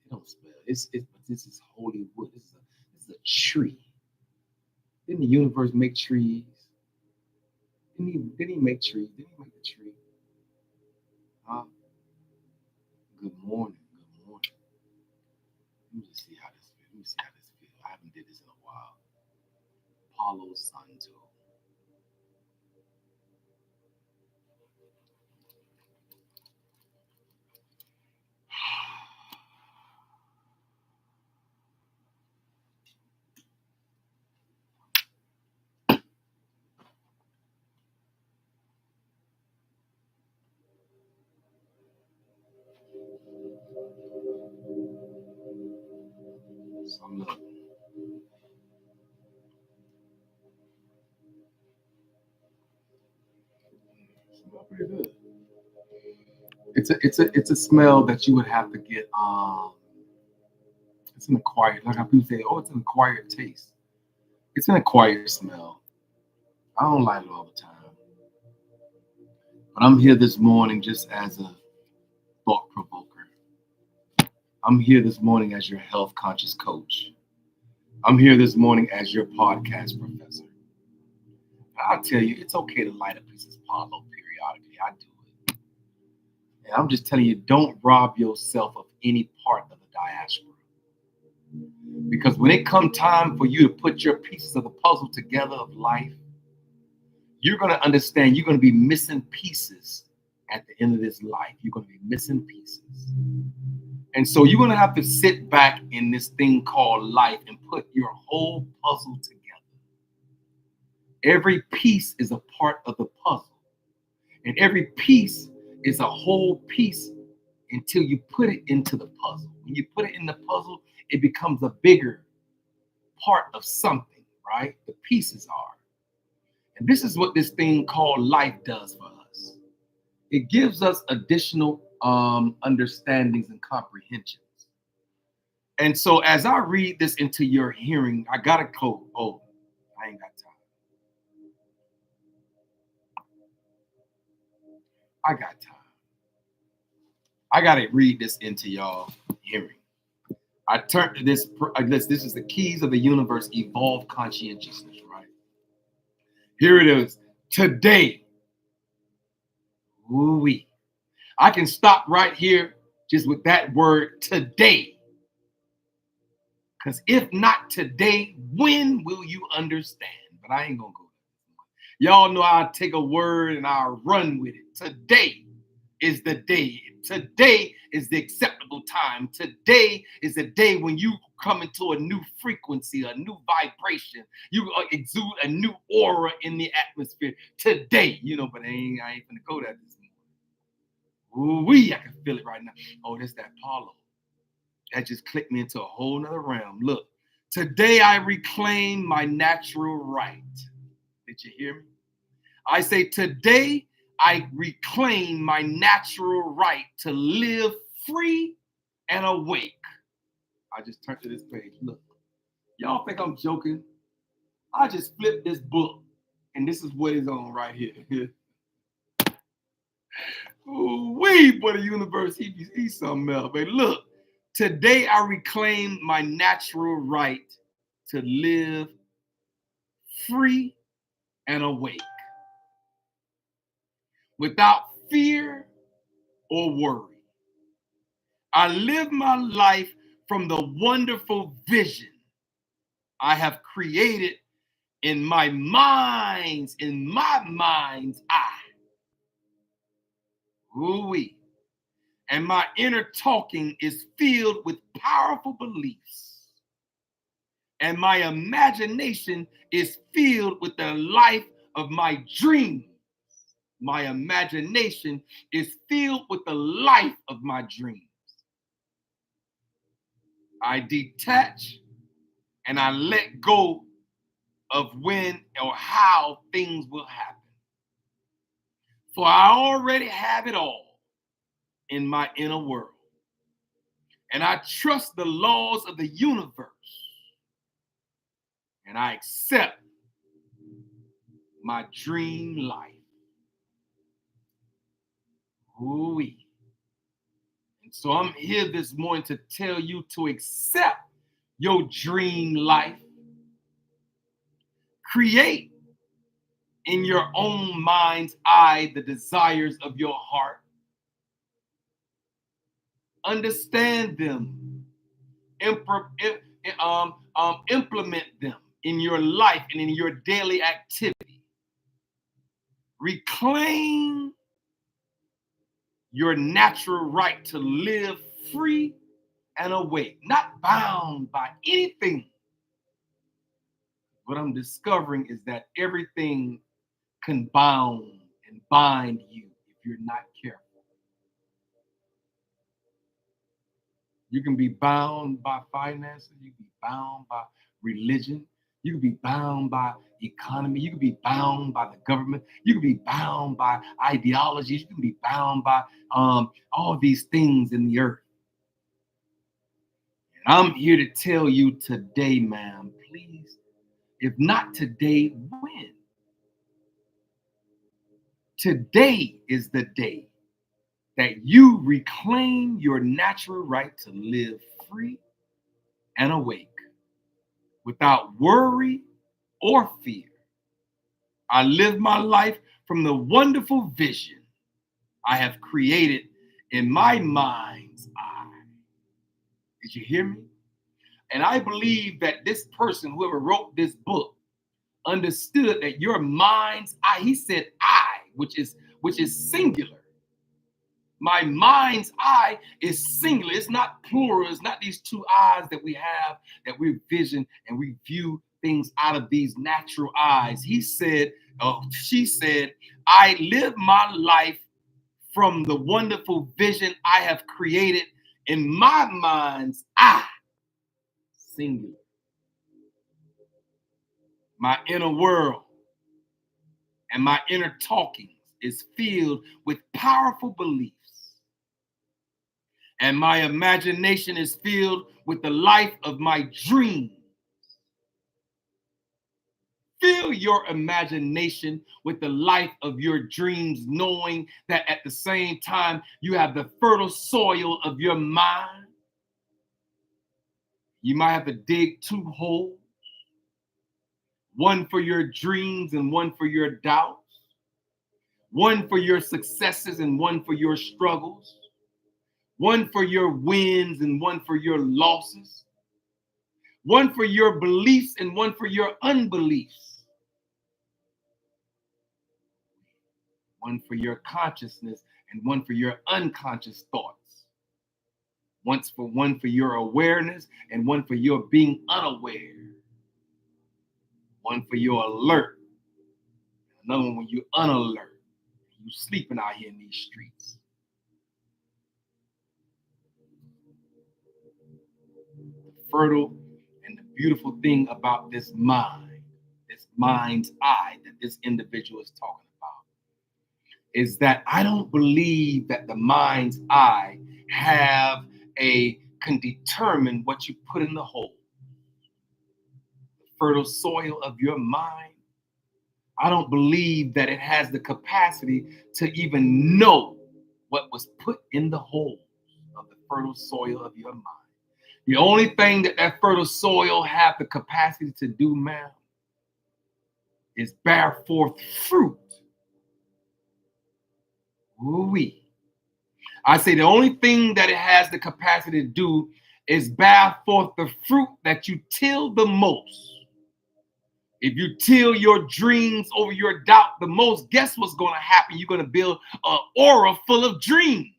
It don't smell. This is holy wood. This is a tree. Didn't the universe make trees? Didn't he make trees? Didn't he make the tree? Huh? Good morning. Good morning. Let me just see how this feels. Let me see how this feels. I haven't did this in a while. Palo Santo. So look. Smell pretty good. It's a smell that you would have to get. It's an acquired. Like how people say, oh, it's an acquired taste. It's an acquired smell. I don't like it all the time. But I'm here this morning just as a thought provoker. I'm here this morning as your health conscious coach. I'm here this morning as your podcast professor. I'll tell you, it's okay to light a piece of Palo periodically. I do it. And I'm just telling you, don't rob yourself of any part of the diaspora. Because when it comes time for you to put your pieces of the puzzle together of life, you're going to understand you're going to be missing pieces at the end of this life. You're going to be missing pieces. And so you're going to have to sit back in this thing called life and put your whole puzzle together. Every piece is a part of the puzzle. And every piece is a whole piece until you put it into the puzzle. When you put it in the puzzle, it becomes a bigger part of something, right? The pieces are. And this is what this thing called life does for us. It gives us additional understandings and comprehensions. And so as I read this into your hearing, I got to quote. Oh, I ain't got time. I got time. I got to read this into y'all hearing. I turned to this. This is the keys of the universe, evolved conscientiousness, right? Here it is. Today, ooh-wee. I can stop right here just with that word today. Because if not today, when will you understand? But I ain't going to go there. Y'all know I'll take a word and I'll run with it. Today is the day. Today is the acceptable time. Today is the day when you come into a new frequency, a new vibration. You exude a new aura in the atmosphere. Today, but I ain't gonna go there this morning. Ooh-wee, I can feel it right now. Oh, that's that Paulo. That just clicked me into a whole nother realm. Look, today I reclaim my natural right. Did you hear me? I say today I reclaim my natural right to live free and awake. I just turned to this page. Look, y'all think I'm joking? I just flipped this book, and this is what is on right here. Ooh-wee, boy, the universe, he's something else. But look, today I reclaim my natural right to live free and awake without fear or worry. I live my life from the wonderful vision I have created in my mind's eye. Ooh-wee. And my inner talking is filled with powerful beliefs. And my imagination is filled with the life of my dreams. My imagination is filled with the life of my dreams. I detach and I let go of when or how things will happen. For I already have it all in my inner world. And I trust the laws of the universe. And I accept my dream life. Ooh-wee. And so I'm here this morning to tell you to accept your dream life. Create in your own mind's eye the desires of your heart. Understand them. Implement them in your life and in your daily activity. Reclaim your natural right to live free and awake, not bound by anything. What I'm discovering is that everything can bound and bind you if you're not careful. You can be bound by finances, you can be bound by religion, you can be bound by economy, you can be bound by the government, you can be bound by ideologies, you can be bound by all these things in the earth. And I'm here to tell you today, ma'am, please, if not today, when? Today is the day that you reclaim your natural right to live free and awake without worry or fear. I live my life from the wonderful vision I have created in my mind's eye. Did you hear me? And I believe that this person, whoever wrote this book, understood that your mind's eye, he said I, which is singular. My mind's eye is singular. It's not plural. It's not these two eyes that we have, that we vision and we view things out of these natural eyes. He said, oh, she said, I live my life from the wonderful vision I have created in my mind's eye, singular. My inner world and my inner talkings is filled with powerful beliefs. And my imagination is filled with the life of my dreams. Fill your imagination with the life of your dreams, knowing that at the same time you have the fertile soil of your mind. You might have to dig 2 holes, one for your dreams and one for your doubts, one for your successes and one for your struggles, one for your wins and one for your losses, one for your beliefs and one for your unbeliefs, one for your consciousness and one for your unconscious thoughts, one for your awareness and one for your being unaware, one for your alert, another one when you're unalert, you sleeping out here in these streets. The fertile and the beautiful thing about this mind, this mind's eye that this individual is talking about, is that I don't believe that the mind's eye can determine what you put in the hole. The fertile soil of your mind, I don't believe that it has the capacity to even know what was put in the hole of the fertile soil of your mind. The only thing that fertile soil have the capacity to do, ma'am, is bear forth fruit. Ooh-wee. I say the only thing that it has the capacity to do is bear forth the fruit that you till the most. If you till your dreams over your doubt the most, guess what's going to happen? You're going to build an aura full of dreams.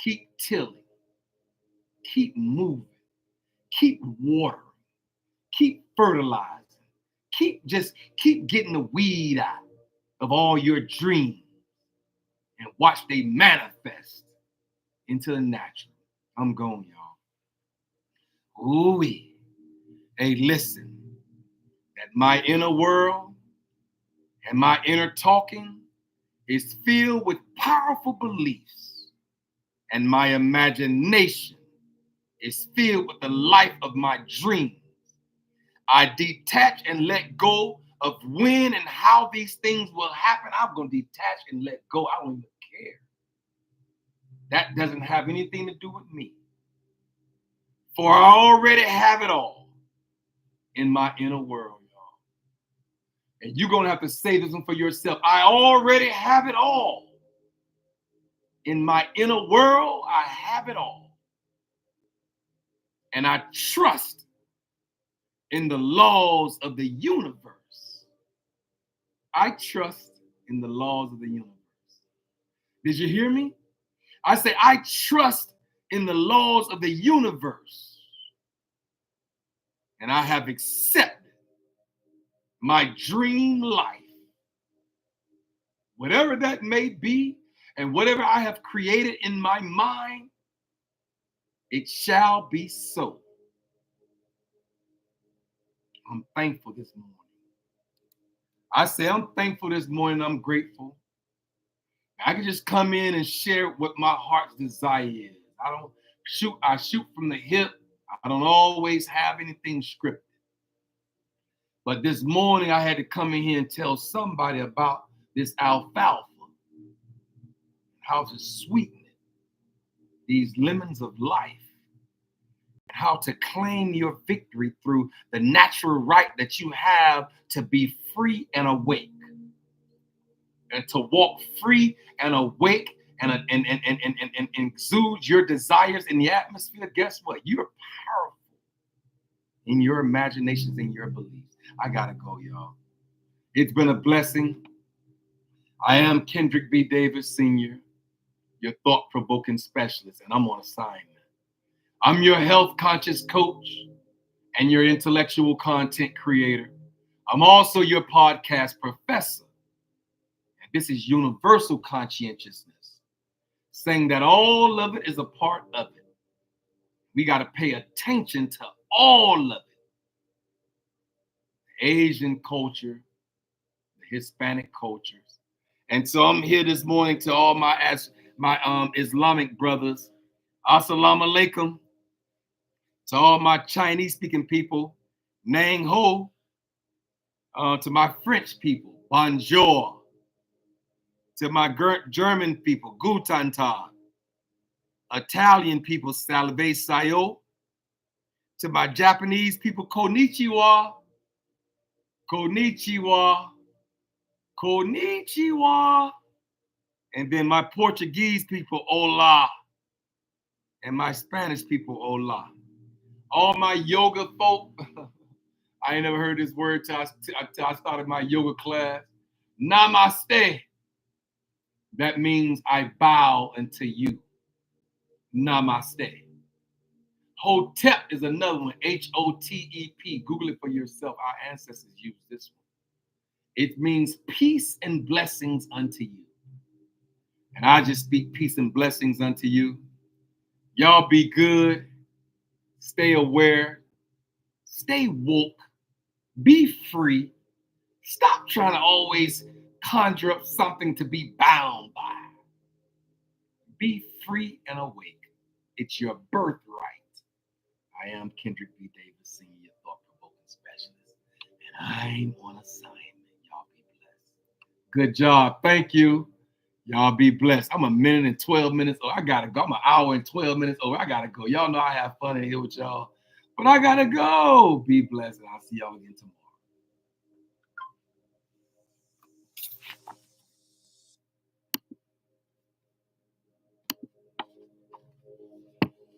Keep tilling, keep moving, keep watering, keep fertilizing, keep getting the weed out of all your dreams and watch they manifest into the natural. I'm going, y'all. Ooh-wee. Hey, listen, that my inner world and my inner talking is filled with powerful beliefs, and my imagination is filled with the life of my dreams. I detach and let go of when and how these things will happen. I'm going to detach and let go. I don't even care. That doesn't have anything to do with me. For I already have it all in my inner world, y'all. And you're going to have to say this one for yourself. I already have it all. In my inner world, I have it all. And I trust in the laws of the universe. I trust in the laws of the universe. Did you hear me? I say, I trust in the laws of the universe. And I have accepted my dream life, whatever that may be, and whatever I have created in my mind, it shall be so. I'm thankful this morning. I say I'm thankful this morning. I'm grateful. I can just come in and share what my heart's desire is. I shoot from the hip. I don't always have anything scripted. But this morning I had to come in here and tell somebody about this alfalfa, how to sweeten it, these lemons of life, and how to claim your victory through the natural right that you have to be free and awake, and to walk free and awake and exude your desires in the atmosphere. Guess what? You're powerful in your imaginations and your beliefs. I gotta go, y'all. It's been a blessing. I am Kendrick B. Davis Sr., your thought-provoking specialist, and I'm on assignment. I'm your health conscious coach and your intellectual content creator. I'm also your podcast professor. And this is universal conscientiousness, saying that all of it is a part of it. We got to pay attention to all of it. The Asian culture, the Hispanic cultures. And so I'm here this morning to all my Islamic brothers. Assalamu alaikum. To all my Chinese speaking people, Nang Ho. To my French people, bonjour. To my German people, guten Tag. Italian people, salve sayo. To my Japanese people, konnichiwa. Konnichiwa. Konnichiwa. And then my Portuguese people, hola. And my Spanish people, hola. All my yoga folk, I ain't never heard this word till I started my yoga class. Namaste. That means I bow unto you. Namaste. Hotep is another one, H-O-T-E-P. Google it for yourself. Our ancestors used this one. It means peace and blessings unto you. And I just speak peace and blessings unto you. Y'all be good. Stay aware. Stay woke. Be free. Stop trying to always conjure up something to be bound by. Be free and awake. It's your birthright. I am Kendrick B. Davis, Senior Thought-Provoking Specialist. And I'm on assignment. Y'all be blessed. Good job. Thank you. Y'all be blessed. I'm a minute and 12 minutes. Oh, I gotta go. I'm an hour and 12 minutes. Oh, I gotta go. Y'all know I have fun in here with y'all. But I gotta go. Be blessed. And I'll see y'all again tomorrow.